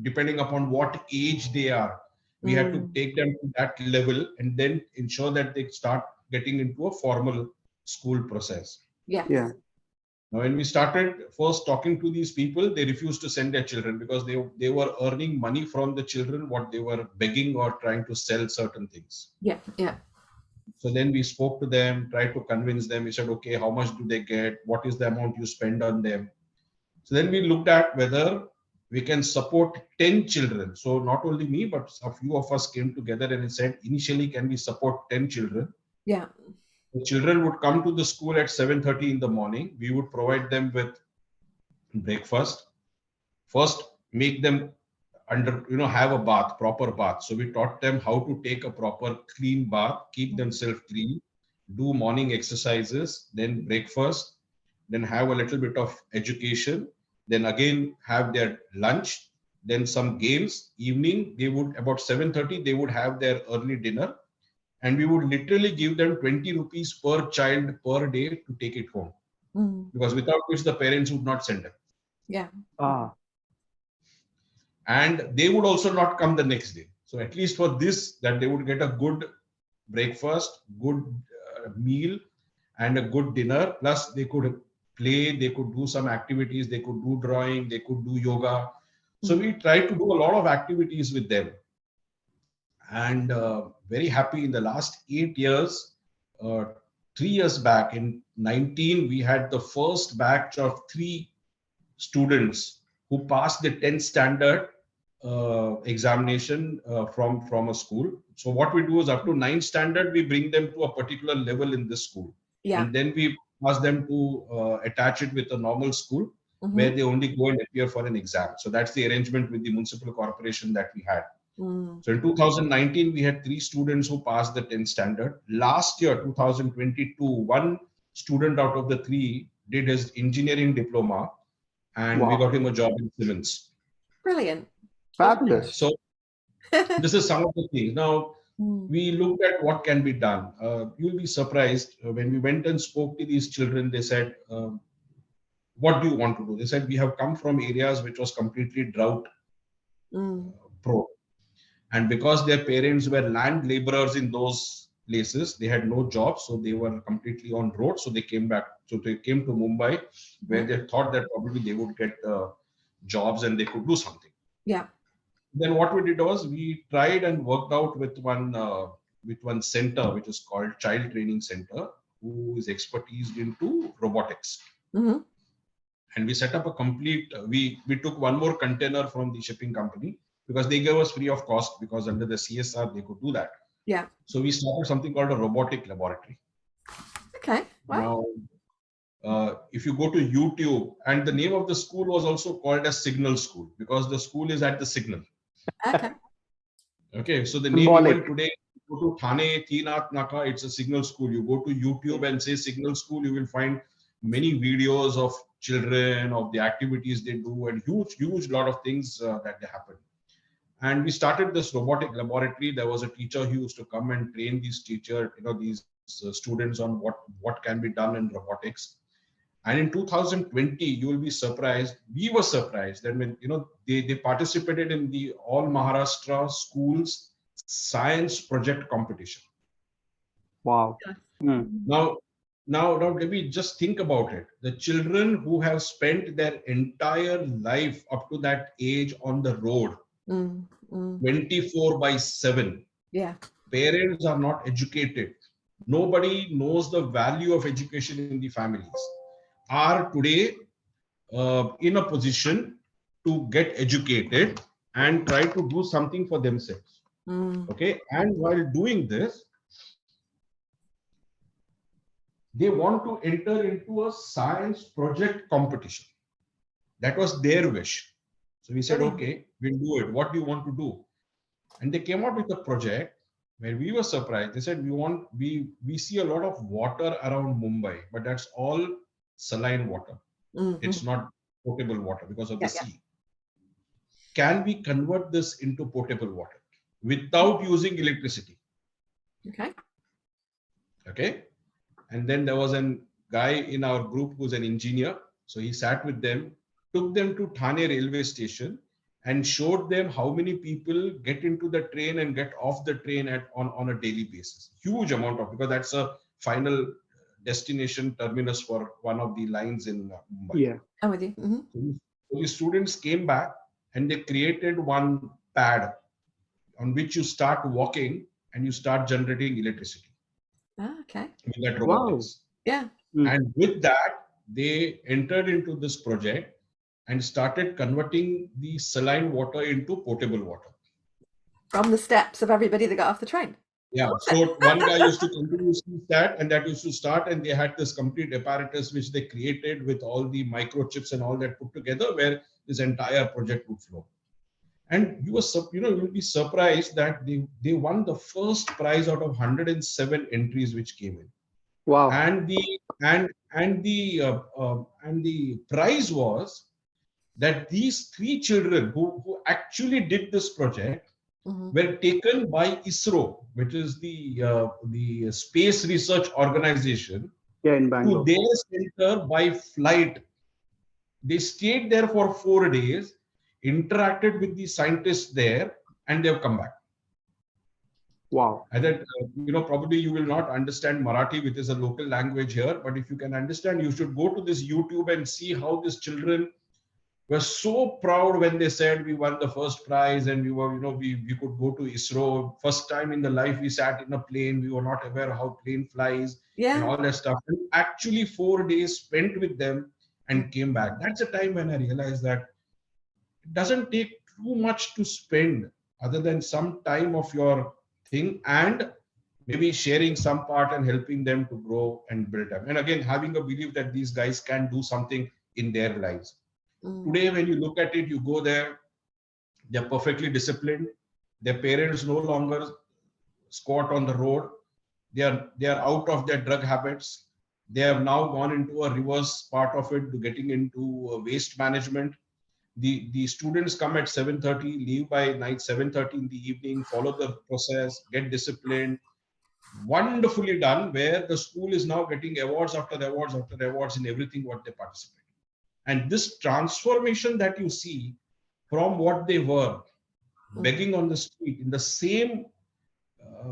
depending upon what age they are, we have to take them to that level and then ensure that they start getting into a formal school process. Yeah. yeah. Now, when we started first talking to these people, they refused to send their children because they were earning money from the children, what they were begging or trying to sell certain things. Yeah. Yeah. So then we spoke to them, tried to convince them. We said, okay, how much do they get? What is the amount you spend on them? So then we looked at whether we can support 10 children. So not only me, but a few of us came together and said, initially, can we support 10 children? Yeah. The children would come to the school at 7:30 in the morning. We would provide them with breakfast. First, make them have a bath, proper bath. So we taught them how to take a proper clean bath, keep themselves clean, do morning exercises, then breakfast, then have a little bit of education, then again have their lunch, then some games. Evening, they would, about 7:30, they would have their early dinner, and we would literally give them 20 rupees per child per day to take it home, because without which the parents would not send them. Yeah. And they would also not come the next day. So at least for this, that they would get a good breakfast, good meal, and a good dinner. Plus they could play, they could do some activities, they could do drawing, they could do yoga. So we tried to do a lot of activities with them. And very happy, in the last 8 years, 3 years back in 19, we had the first batch of 3 students who passed the 10th standard examination from a school. So what we do is, up to 9th standard, we bring them to a particular level in this school. Yeah. And then we ask them to attach it with a normal school where they only go and appear for an exam. So that's the arrangement with the municipal corporation that we had. So in 2019, we had 3 students who passed the 10th standard. Last year, 2022, 1 student out of the 3 did his engineering diploma, and we got him a job in Siemens. Brilliant. Fabulous. So this is some of the things. Now, we looked at what can be done. You'll be surprised, when we went and spoke to these children, they said, what do you want to do? They said, we have come from areas which was completely drought prone. And because their parents were land laborers in those places, they had no jobs, so they were completely on road. So they came back. So they came to Mumbai, where they thought that probably they would get jobs and they could do something. Yeah. Then what we did was, we tried and worked out with one center, which is called Child Training Center, who is expertised into robotics. Mm-hmm. And we set up a complete, we took one more container from the shipping company because they gave us free of cost, because under the CSR, they could do that. Yeah. So we started something called a robotic laboratory. Okay. Wow. Now, if you go to YouTube, and the name of the school was also called as Signal School, because the school is at the signal. Okay. Okay, so the name Symbolic. even today, you go to Thane, Teenath Naka, it's a Signal School. You go to YouTube and say Signal School, you will find many videos of children, of the activities they do, and huge lot of things that they happen. And we started this robotic laboratory. There was a teacher who used to come and train these these students on what can be done in robotics. And in 2020, you will be surprised. We were surprised that when they participated in the All Maharashtra Schools Science Project Competition. Wow. Now, maybe just think about it. The children who have spent their entire life up to that age on the road, 24/7. Yeah. Parents are not educated. Nobody knows the value of education in the families. Are today in a position to get educated and try to do something for themselves. Okay, and while doing this, they want to enter into a science project competition. That was their wish. So we said, okay, we'll do it. What do you want to do? And they came out with a project where we were surprised. They said, we see a lot of water around Mumbai, but that's all saline water. It's not potable water because of the sea. Can we convert this into potable water without using electricity? Okay. And then there was a guy in our group who's an engineer. So he sat with them, took them to Thane railway station, and showed them how many people get into the train and get off the train on a daily basis. Huge amount of, because that's a final destination terminus for one of the lines in Mumbai. Yeah, I'm with you. So the students came back and they created one pad on which you start walking and you start generating electricity. Okay. With that robotics. Yeah. And with that, they entered into this project and started converting the saline water into potable water. From the steps of everybody that got off the train. Yeah. So one guy used to continuously start, and that used to start, and they had this complete apparatus which they created with all the microchips and all that put together, where this entire project would flow. And you will be surprised that they won the first prize out of 107 entries which came in. wow. And the prize was that these three children who actually did this project were taken by ISRO, which is the space research organization, in to Bangalore. their center by flight. They stayed there for 4 days, interacted with the scientists there, and they've come back. Wow. And that, probably you will not understand Marathi, which is a local language here, but if you can understand, you should go to this YouTube and see how these children were so proud when they said we won the first prize and we were, we could go to ISRO. First time in the life we sat in a plane. We were not aware how plane flies and all that stuff. And actually 4 days spent with them and came back. That's a time when I realized that it doesn't take too much to spend other than some time of your thing and maybe sharing some part and helping them to grow and build up. And again, having a belief that these guys can do something in their lives. Today, when you look at it, you go there, they're perfectly disciplined. Their parents no longer squat on the road. They are out of their drug habits. They have now gone into a reverse part of it, to getting into waste management. The students come at 7:30, leave by night 7:30 in the evening, follow the process, get disciplined. Wonderfully done, where the school is now getting awards after awards after awards in everything what they participate. And this transformation that you see from what they were begging on the street in the same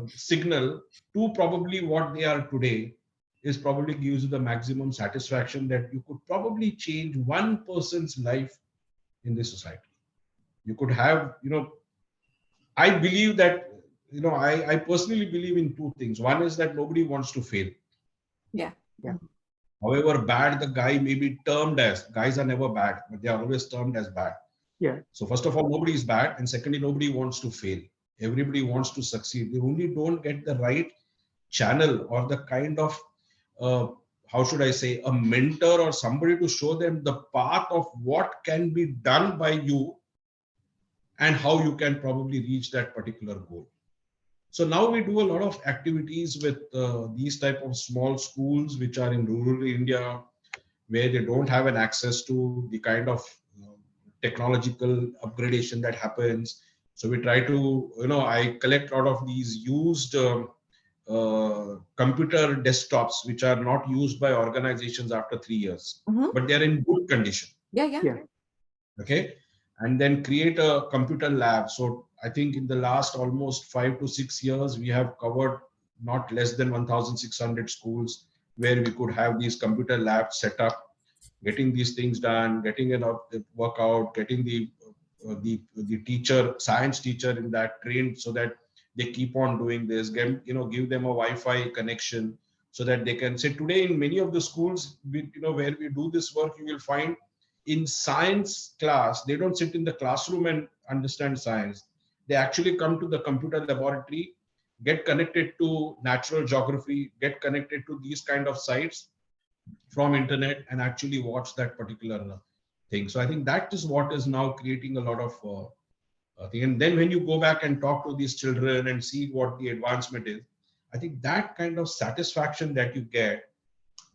signal to probably what they are today is probably gives you the maximum satisfaction that you could probably change one person's life in this society. You could have, I believe that, I personally believe in two things. One is that nobody wants to fail. Yeah. however bad the guy may be termed as. Guys are never bad, but they are always termed as bad. Yeah. So first of all, nobody is bad, and secondly, nobody wants to fail. Everybody wants to succeed. They only don't get the right channel or the kind of how should I say, a mentor or somebody to show them the path of what can be done by you and how you can probably reach that particular goal. So now we do a lot of activities with these type of small schools which are in rural India, where they don't have an access to the kind of technological upgradation that happens. So we try to, I collect a lot of these used computer desktops which are not used by organizations after 3 years, but they're in good condition. Yeah. Okay. And then create a computer lab. So I think in the last almost 5 to 6 years, we have covered not less than 1,600 schools where we could have these computer labs set up, getting these things done, getting a workout, getting the teacher, science teacher in that trained so that they keep on doing this, give them a Wi-Fi connection so that they can say today in many of the schools, where we do this work, you will find in science class, they don't sit in the classroom and understand science. They actually come to the computer laboratory, get connected to natural geography, get connected to these kind of sites from internet and actually watch that particular thing. So I think that is what is now creating a lot of thing. And then when you go back and talk to these children and see what the advancement is, I think that kind of satisfaction that you get,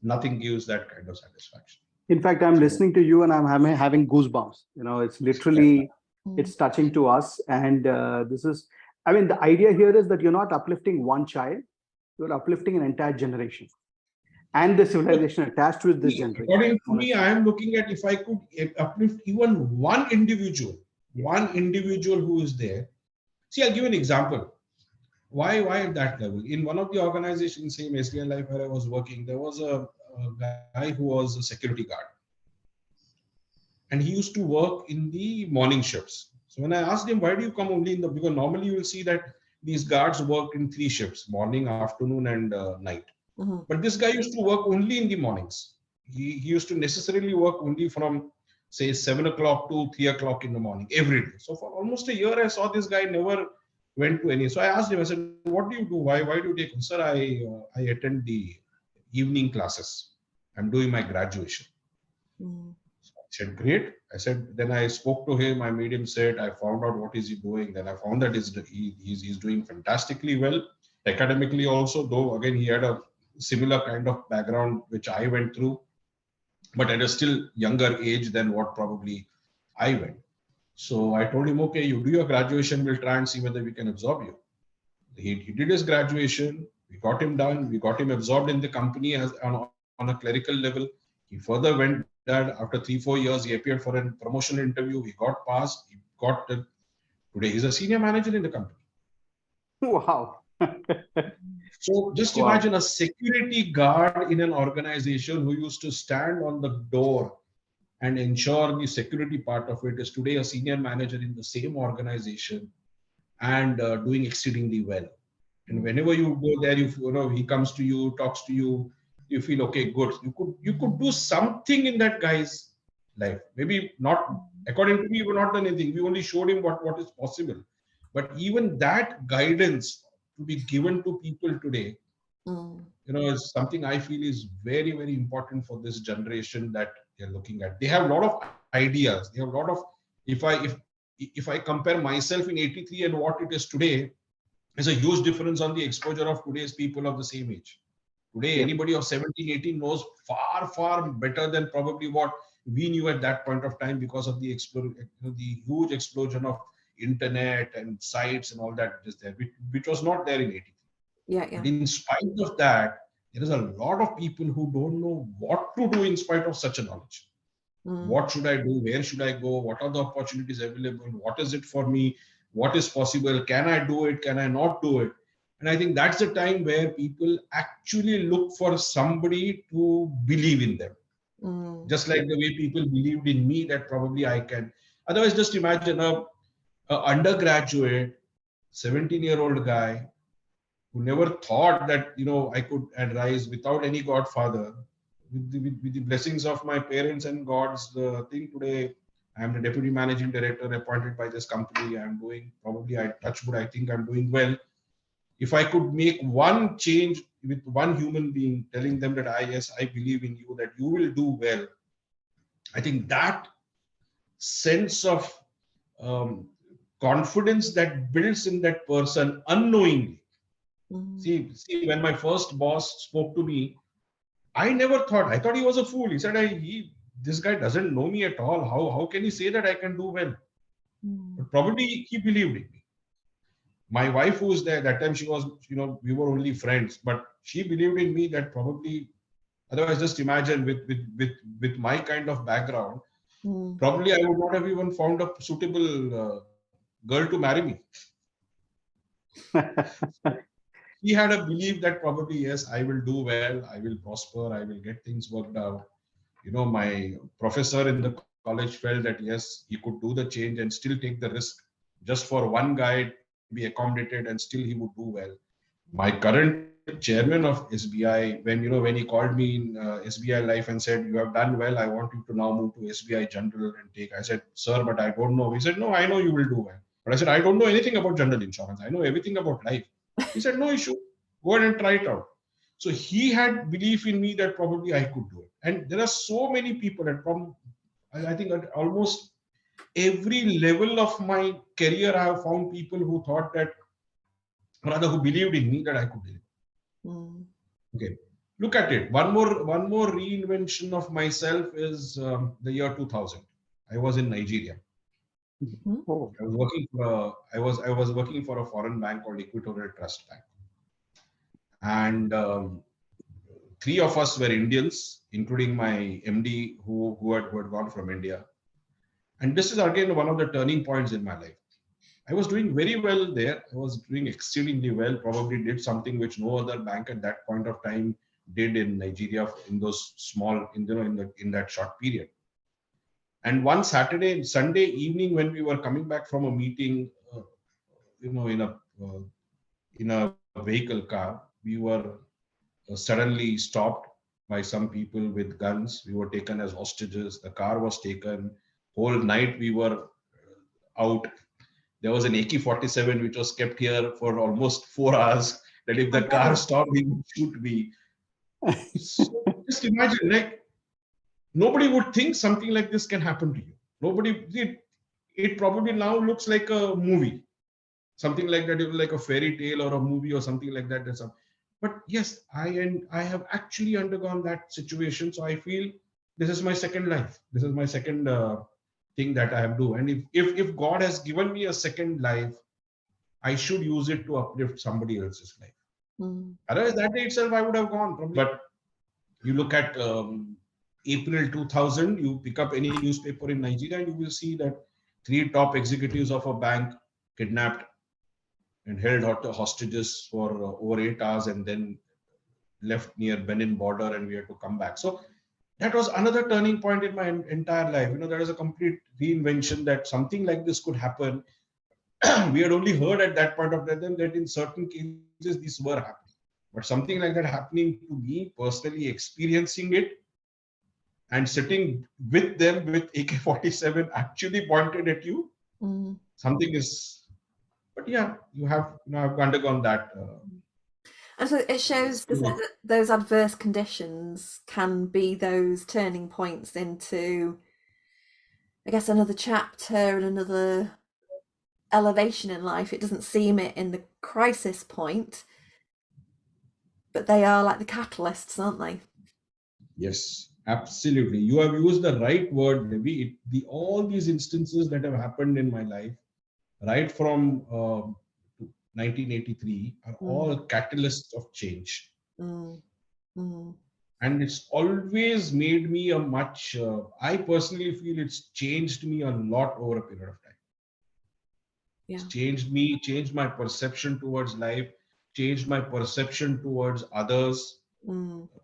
nothing gives that kind of satisfaction. In fact, I'm listening to you and I'm having goosebumps. It's literally, it's touching to us. And this is, the idea here is that you're not uplifting one child, you're uplifting an entire generation and the civilization attached with this generation. According to me, I am looking at if I could uplift even one individual who is there. See, I'll give an example. Why at that level? In one of the organizations, same SBI Life where I was working, there was a guy who was a security guard. And he used to work in the morning shifts. So when I asked him, why do you come only in because normally you will see that these guards work in 3 shifts, morning, afternoon, and night. But this guy used to work only in the mornings. He used to necessarily work only from, say, 7 o'clock to 3 o'clock in the morning, every day. So for almost a year, I saw this guy never went to any. So I asked him, I said, what do you do? Why do you take? Sir, I attend the evening classes. I'm doing my graduation. So I said, great. I said, then I spoke to him. I made him sit. I found out what is he doing. Then I found that he's doing fantastically well. Academically also, though, again, he had a similar kind of background, which I went through, but at a still younger age than what probably I went. So I told him, okay, you do your graduation. We'll try and see whether we can absorb you. He did his graduation. We got him done. We got him absorbed in the company on a clerical level. He further went that after 3-4 years, he appeared for a promotion interview. He got passed. Today he's a senior manager in the company. Wow. So just imagine a security guard in an organization who used to stand on the door and ensure the security part of it is today a senior manager in the same organization and doing exceedingly well. And whenever you go there, he comes to you, talks to you, you feel, okay, good. You could do something in that guy's life. Maybe not, according to me, we've not done anything. We only showed him what is possible. But even that guidance to be given to people today, is something I feel is very, very important for this generation that they're looking at. They have a lot of ideas. They have a lot of, if I compare myself in 83 and what it is today, there's a huge difference on the exposure of today's people of the same age. Today, anybody of 17, 18 knows far, far better than probably what we knew at that point of time because of the huge explosion of internet and sites and all that is there, which was not there in 83. But in spite of that, there is a lot of people who don't know what to do in spite of such a knowledge. What should I do? Where should I go? What are the opportunities available? What is it for me? What is possible? Can I do it? Can I not do it? And I think that's the time where people actually look for somebody to believe in them. Just like the way people believed in me that probably I can. Otherwise, just imagine a undergraduate, 17-year-old guy who never thought that, I could rise without any godfather, with the blessings of my parents and God's thing, today I am the deputy managing director appointed by this company. I'm doing, probably, I touch wood, I think I'm doing well. If I could make one change with one human being, telling them that yes, I believe in you, that you will do well, I think that sense of confidence that builds in that person unknowingly. See, when my first boss spoke to me, I never thought, I thought he was a fool. He said, this guy doesn't know me at all. How can he say that I can do well? But probably he believed in me. My wife, who was there that time, she was, we were only friends, but she believed in me that probably, otherwise just imagine with my kind of background, probably I would not have even found a suitable girl to marry me. He had a belief that probably, yes, I will do well, I will prosper, I will get things worked out. My professor in the college felt that, yes, he could do the change and still take the risk just for one guy to be accommodated, and still he would do well. My current chairman of SBI, when he called me in SBI Life and said, you have done well, I want you to now move to SBI General and take. I said, sir, but I don't know. He said, no, I know you will do well. But I said, I don't know anything about general insurance. I know everything about life. He said, no issue. Go ahead and try it out. So he had belief in me that probably I could do it. And there are so many people that I think at almost every level of my career, I have found people who thought that, rather who believed in me that I could do it. Okay. Look at it. One more reinvention of myself is the year 2000. I was in Nigeria. I was working for a foreign bank called Equatorial Trust Bank, and three of us were Indians, including my MD who had gone from India. And this is again one of the turning points in my life. I was doing very well there. I was doing exceedingly well. Probably did something which no other bank at that point of time did in Nigeria in those small, in that short period. And one Sunday evening, when we were coming back from a meeting, in a vehicle car, we were suddenly stopped by some people with guns. We were taken as hostages. The car was taken. Whole night we were out. There was an AK-47 which was kept here for almost 4 hours. That if the car stopped, he would shoot me. So just imagine, like, nobody would think something like this can happen to you. Nobody. It probably now looks like a movie, something like that, like a fairy tale or a movie or something like that. But yes, I have actually undergone that situation. So I feel this is my second life. This is my second thing that I have do. And if God has given me a second life, I should use it to uplift somebody else's life. Otherwise, that day itself, I would have gone. Probably. But you look at April 2000, you pick up any newspaper in Nigeria, and you will see that 3 top executives of a bank kidnapped and held hostages for over 8 hours, and then left near Benin border, and we had to come back. So that was another turning point in my entire life. There was a complete reinvention that something like this could happen. We had only heard at that point of time that in certain cases these were happening. But something like that happening to me personally, experiencing it and sitting with them with AK-47 actually pointed at you, something is, but yeah, you have I've undergone that. And so it shows that those adverse conditions can be those turning points into, I guess, another chapter and another elevation in life. It doesn't seem it in the crisis point, but they are like the catalysts, aren't they? Yes, absolutely. You have used the right word, Devi. All these instances that have happened in my life, right from 1983, are all catalysts of change. And it's always made me a much, I personally feel it's changed me a lot over a period of time. Yeah. It's changed me, changed my perception towards life, changed my perception towards others.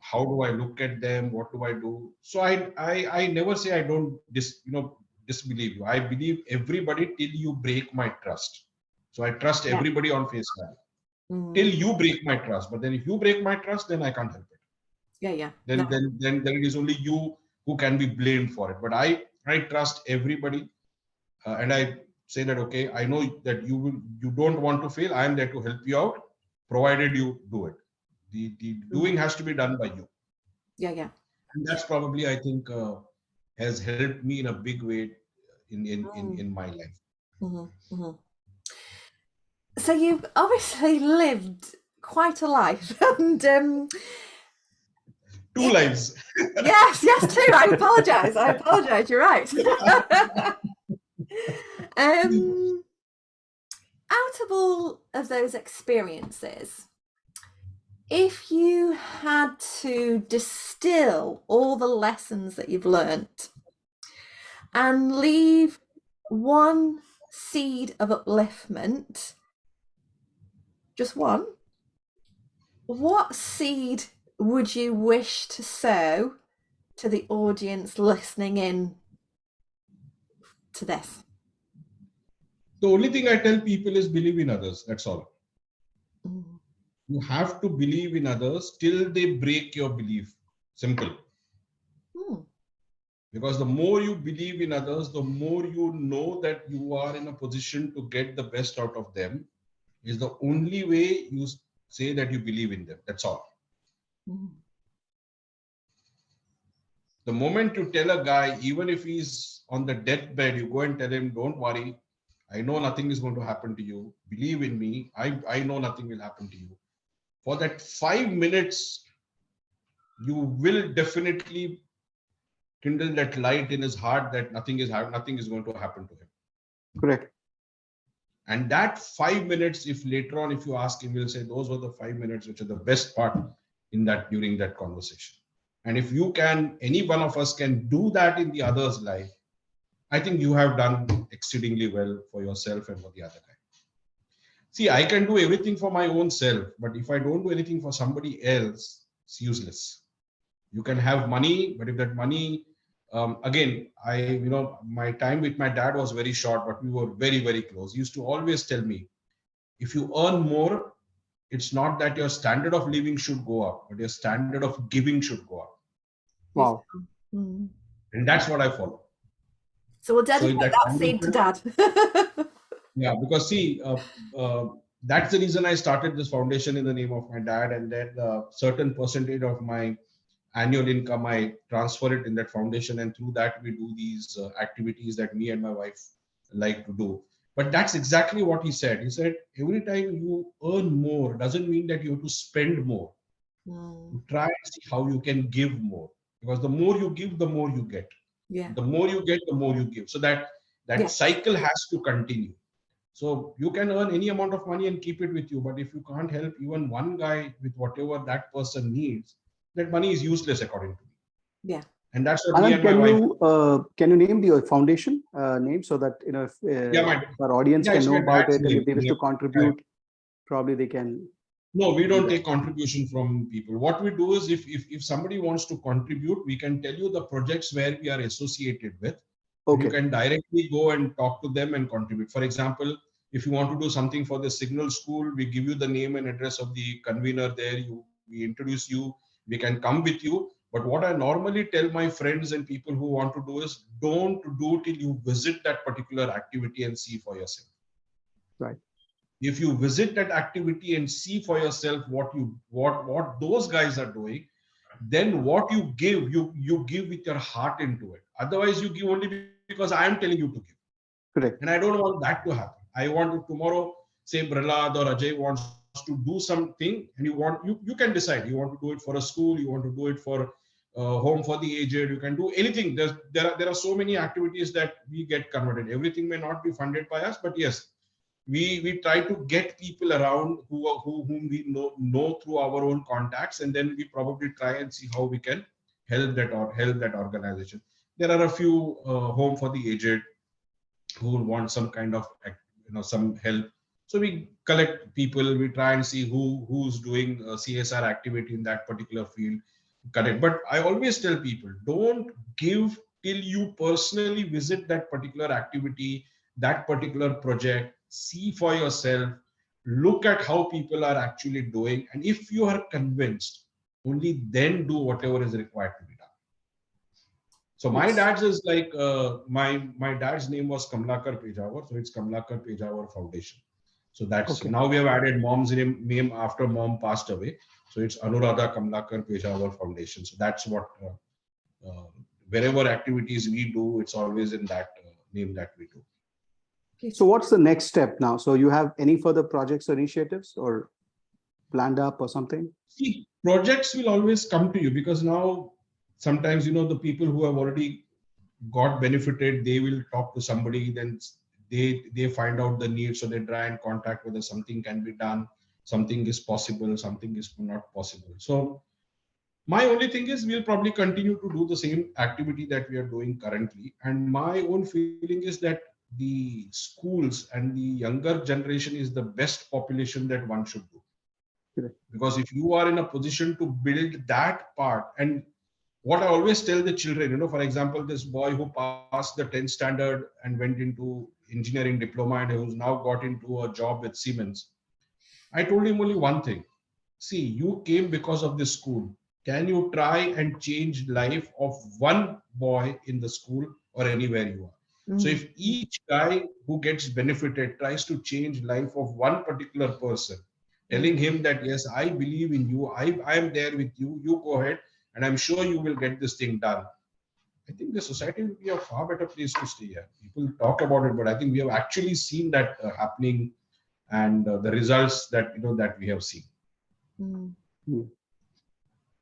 How do I look at them? What do I do? So I never say I don't disbelieve you. I believe everybody till you break my trust. So I trust everybody on face value till you break my trust. But then if you break my trust, then I can't help it. Yeah. then No. then it is only you who can be blamed for it. But I trust everybody, and I say that, okay, I know that you don't want to fail. I am there to help you out, provided you do it. The doing has to be done by you, Yeah. and that's probably, I think, has helped me in a big way in my life. Mm-hmm. So you've obviously lived quite a life, and Two lives. yes, two. I apologise. You're right. Out of all of those experiences, if you had to distill all the lessons that you've learnt and leave one seed of upliftment, just one, what seed would you wish to sow to the audience listening in to this? The only thing I tell people is believe in others. That's all. Mm. You have to believe in others till they break your belief. Simple. Because the more you believe in others, the more you know that you are in a position to get the best out of them. Is the only way you say that you believe in them. That's all. The moment you tell a guy, even if he's on the deathbed, you go and tell him, don't worry, I know nothing is going to happen to you. Believe in me. I know nothing will happen to you. For that 5 minutes, you will definitely kindle that light in his heart that nothing is going to happen to him. Correct. And that 5 minutes, if later on, if you ask him, he'll say those were the 5 minutes which are the best part during that conversation. And if you can, any one of us can do that in the other's life, I think you have done exceedingly well for yourself and for the other guy. See, I can do everything for my own self, but if I don't do anything for somebody else, it's useless. You can have money, but if that money, again, my time with my dad was very short, but we were very, very close. He used to always tell me, if you earn more, it's not that your standard of living should go up, but your standard of giving should go up. Wow. Mm. And that's what I follow. So we'll dedicate that that seed to Dad. Yeah, because see, that's the reason I started this foundation in the name of my dad, and then a certain percentage of my annual income I transfer it in that foundation, and through that we do these activities that me and my wife like to do. But that's exactly what he said. He said, every time you earn more doesn't mean that you have to spend more. You try and see how you can give more, because the more you give, the more you get. Yeah. The more you get, the more you give. So that cycle has to continue. So you can earn any amount of money and keep it with you, but if you can't help even one guy with whatever that person needs, that money is useless according to me. Yeah. And that's what Anand, me and my wife. can you name the foundation name so that if our audience can know about it, and if they wish to contribute, probably they can. No, we don't take contribution from people. What we do is, if somebody wants to contribute, we can tell you the projects where we are associated with. Okay. You can directly go and talk to them and contribute. For example, if you want to do something for the Signal School, we give you the name and address of the convener there. We introduce you. We can come with you. But what I normally tell my friends and people who want to do is, don't do till you visit that particular activity and see for yourself. Right. If you visit that activity and see for yourself what those guys are doing, then what you give, you give with your heart into it. Otherwise, you give only because I am telling you to give. Correct. And I don't want that to happen. I want to tomorrow, say Prahalad or Ajay wants to do something, and you can decide. You want to do it for a school, you want to do it for home for the aged, you can do anything. There are so many activities that we get converted. Everything may not be funded by us, but yes, we try to get people around whom we know through our own contacts, and then we probably try and see how we can help that organization. There are a few home for the aged who want some kind of some help. So we collect people, we try and see who's doing CSR activity in that particular field. Correct. But I always tell people, don't give till you personally visit that particular activity, that particular project, see for yourself, look at how people are actually doing. And if you are convinced only then do whatever is required to be done. So my Yes. dad's is like my dad's name was Kamlakar Pejawar, so it's Kamlakar Pejawar Foundation. So that's Okay. now we have added mom's name after mom passed away. So it's Anuradha Kamlakar Pejawar Foundation. So that's what wherever activities we do, it's always in that name that we do. So what's the next step now? So you have any further projects or initiatives or planned up or something? See, projects will always come to you because now sometimes the people who have already got benefited, they will talk to somebody, then they find out the need, so they try and contact whether something can be done, something is possible, something is not possible. So my only thing is we'll probably continue to do the same activity that we are doing currently. And my own feeling is that the schools and the younger generation is the best population that one should do. Correct. Because if you are in a position to build that part, and what I always tell the children, for example, this boy who passed the 10th standard and went into engineering diploma and who's now got into a job with Siemens, I told him only one thing. See, you came because of this school. Can you try and change life of one boy in the school or anywhere you are? So if each guy who gets benefited tries to change life of one particular person, telling him that, yes, I believe in you, I am there with you, you go ahead, and I'm sure you will get this thing done. I think the society will be a far better place to stay here. People talk about it, but I think we have actually seen that happening, and the results that that we have seen.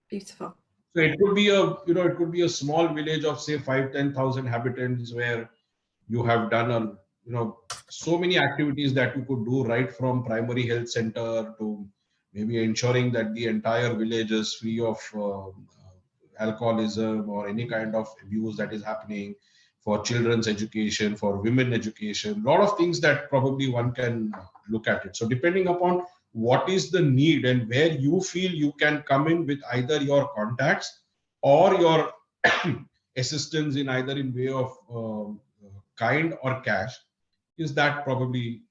Beautiful. So it could be a small village of say 5,000-10,000 inhabitants where you have done so many activities that you could do, right from primary health center to maybe ensuring that the entire village is free of alcoholism or any kind of abuse that is happening, for children's education, for women education, a lot of things that probably one can look at it. So depending upon what is the need and where you feel you can come in with either your contacts or your assistance in either in way of kind or cash, is that probably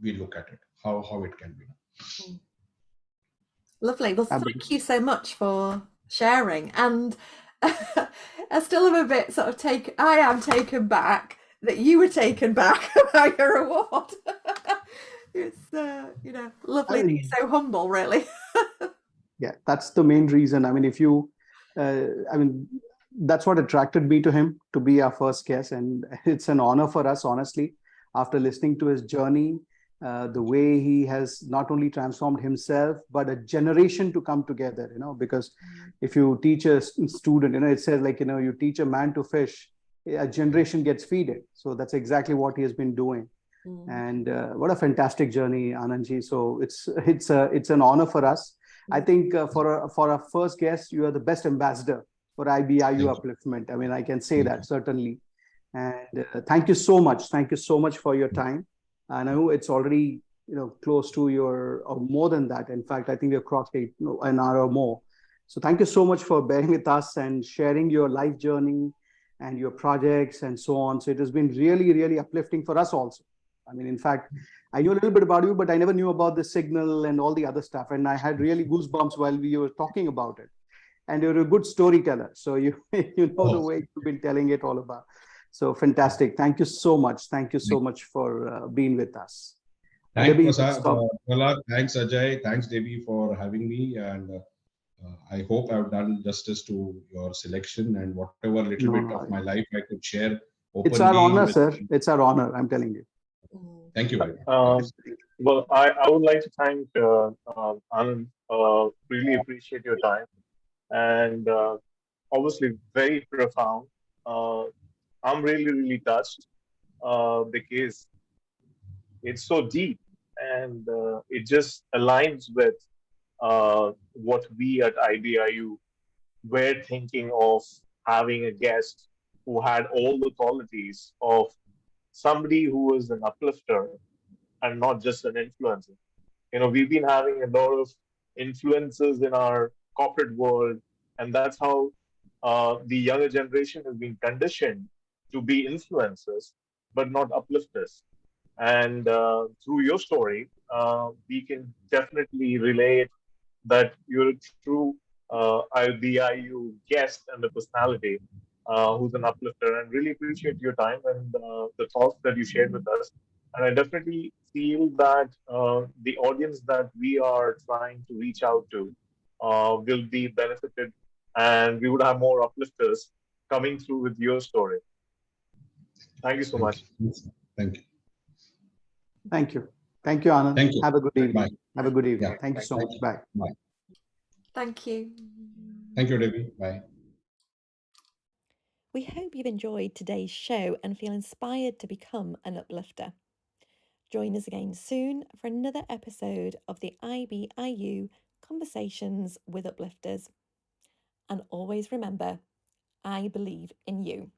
we look at it, how it can be done. Lovely. Well, thank you so much for sharing. And I still am a bit sort of I am taken back that you were taken back by your award. It's lovely that you're so humble, really. Yeah, that's the main reason. I mean, if you, that's what attracted me to him to be our first guest, and it's an honor for us, honestly, after listening to his journey, the way he has not only transformed himself but a generation to come together. Because if you teach a student, it says like you teach a man to fish, a generation gets feeded. So that's exactly what he has been doing. And what a fantastic journey, Anandji. So it's an honor for us. I think for our first guest, you are the best ambassador for IBIU Upliftment. I mean, I can say that certainly. And thank you so much. Thank you so much for your time. I know it's already close to or more than that. In fact, I think we've crossed an hour or more. So thank you so much for bearing with us and sharing your life journey and your projects and so on. So it has been really, really uplifting for us also. I mean, in fact, I knew a little bit about you, but I never knew about the signal and all the other stuff. And I had really goosebumps while we were talking about it. And you're a good storyteller. So you know the way you've been telling it all about. So fantastic. Thank you so much. Thank you so much for being with us. Thanks, Prahalad. Thanks, Ajay. Thanks, Devi, for having me. And I hope I've done justice to your selection, and whatever little bit of my life I could share openly. It's our honor, sir. It's our honor. I'm telling you. Thank you very much. Well, I would like to thank Anand. Really appreciate your time, and obviously very profound. I'm really touched because it's so deep, and it just aligns with what we at IBIU were thinking of having a guest who had all the qualities of somebody who was an uplifter and not just an influencer. We've been having a lot of influences in our corporate world, and that's how the younger generation has been conditioned to be influencers, but not uplifters. And through your story, we can definitely relate that you're a true IBIU guest and the personality who's an uplifter, and really appreciate your time and the thoughts that you shared with us. And I definitely feel that the audience that we are trying to reach out to will be benefited, and we would have more uplifters coming through with your story. Thank you so much. Thank you. Thank you. Thank you, Anand. Thank you. Have a good evening. Bye. Have a good evening. Yeah. Thank you so much. Bye. Bye. Thank you. Thank you, Debbie. Bye. We hope you've enjoyed today's show and feel inspired to become an uplifter. Join us again soon for another episode of the IBIU Conversations with Uplifters. And always remember, I believe in you.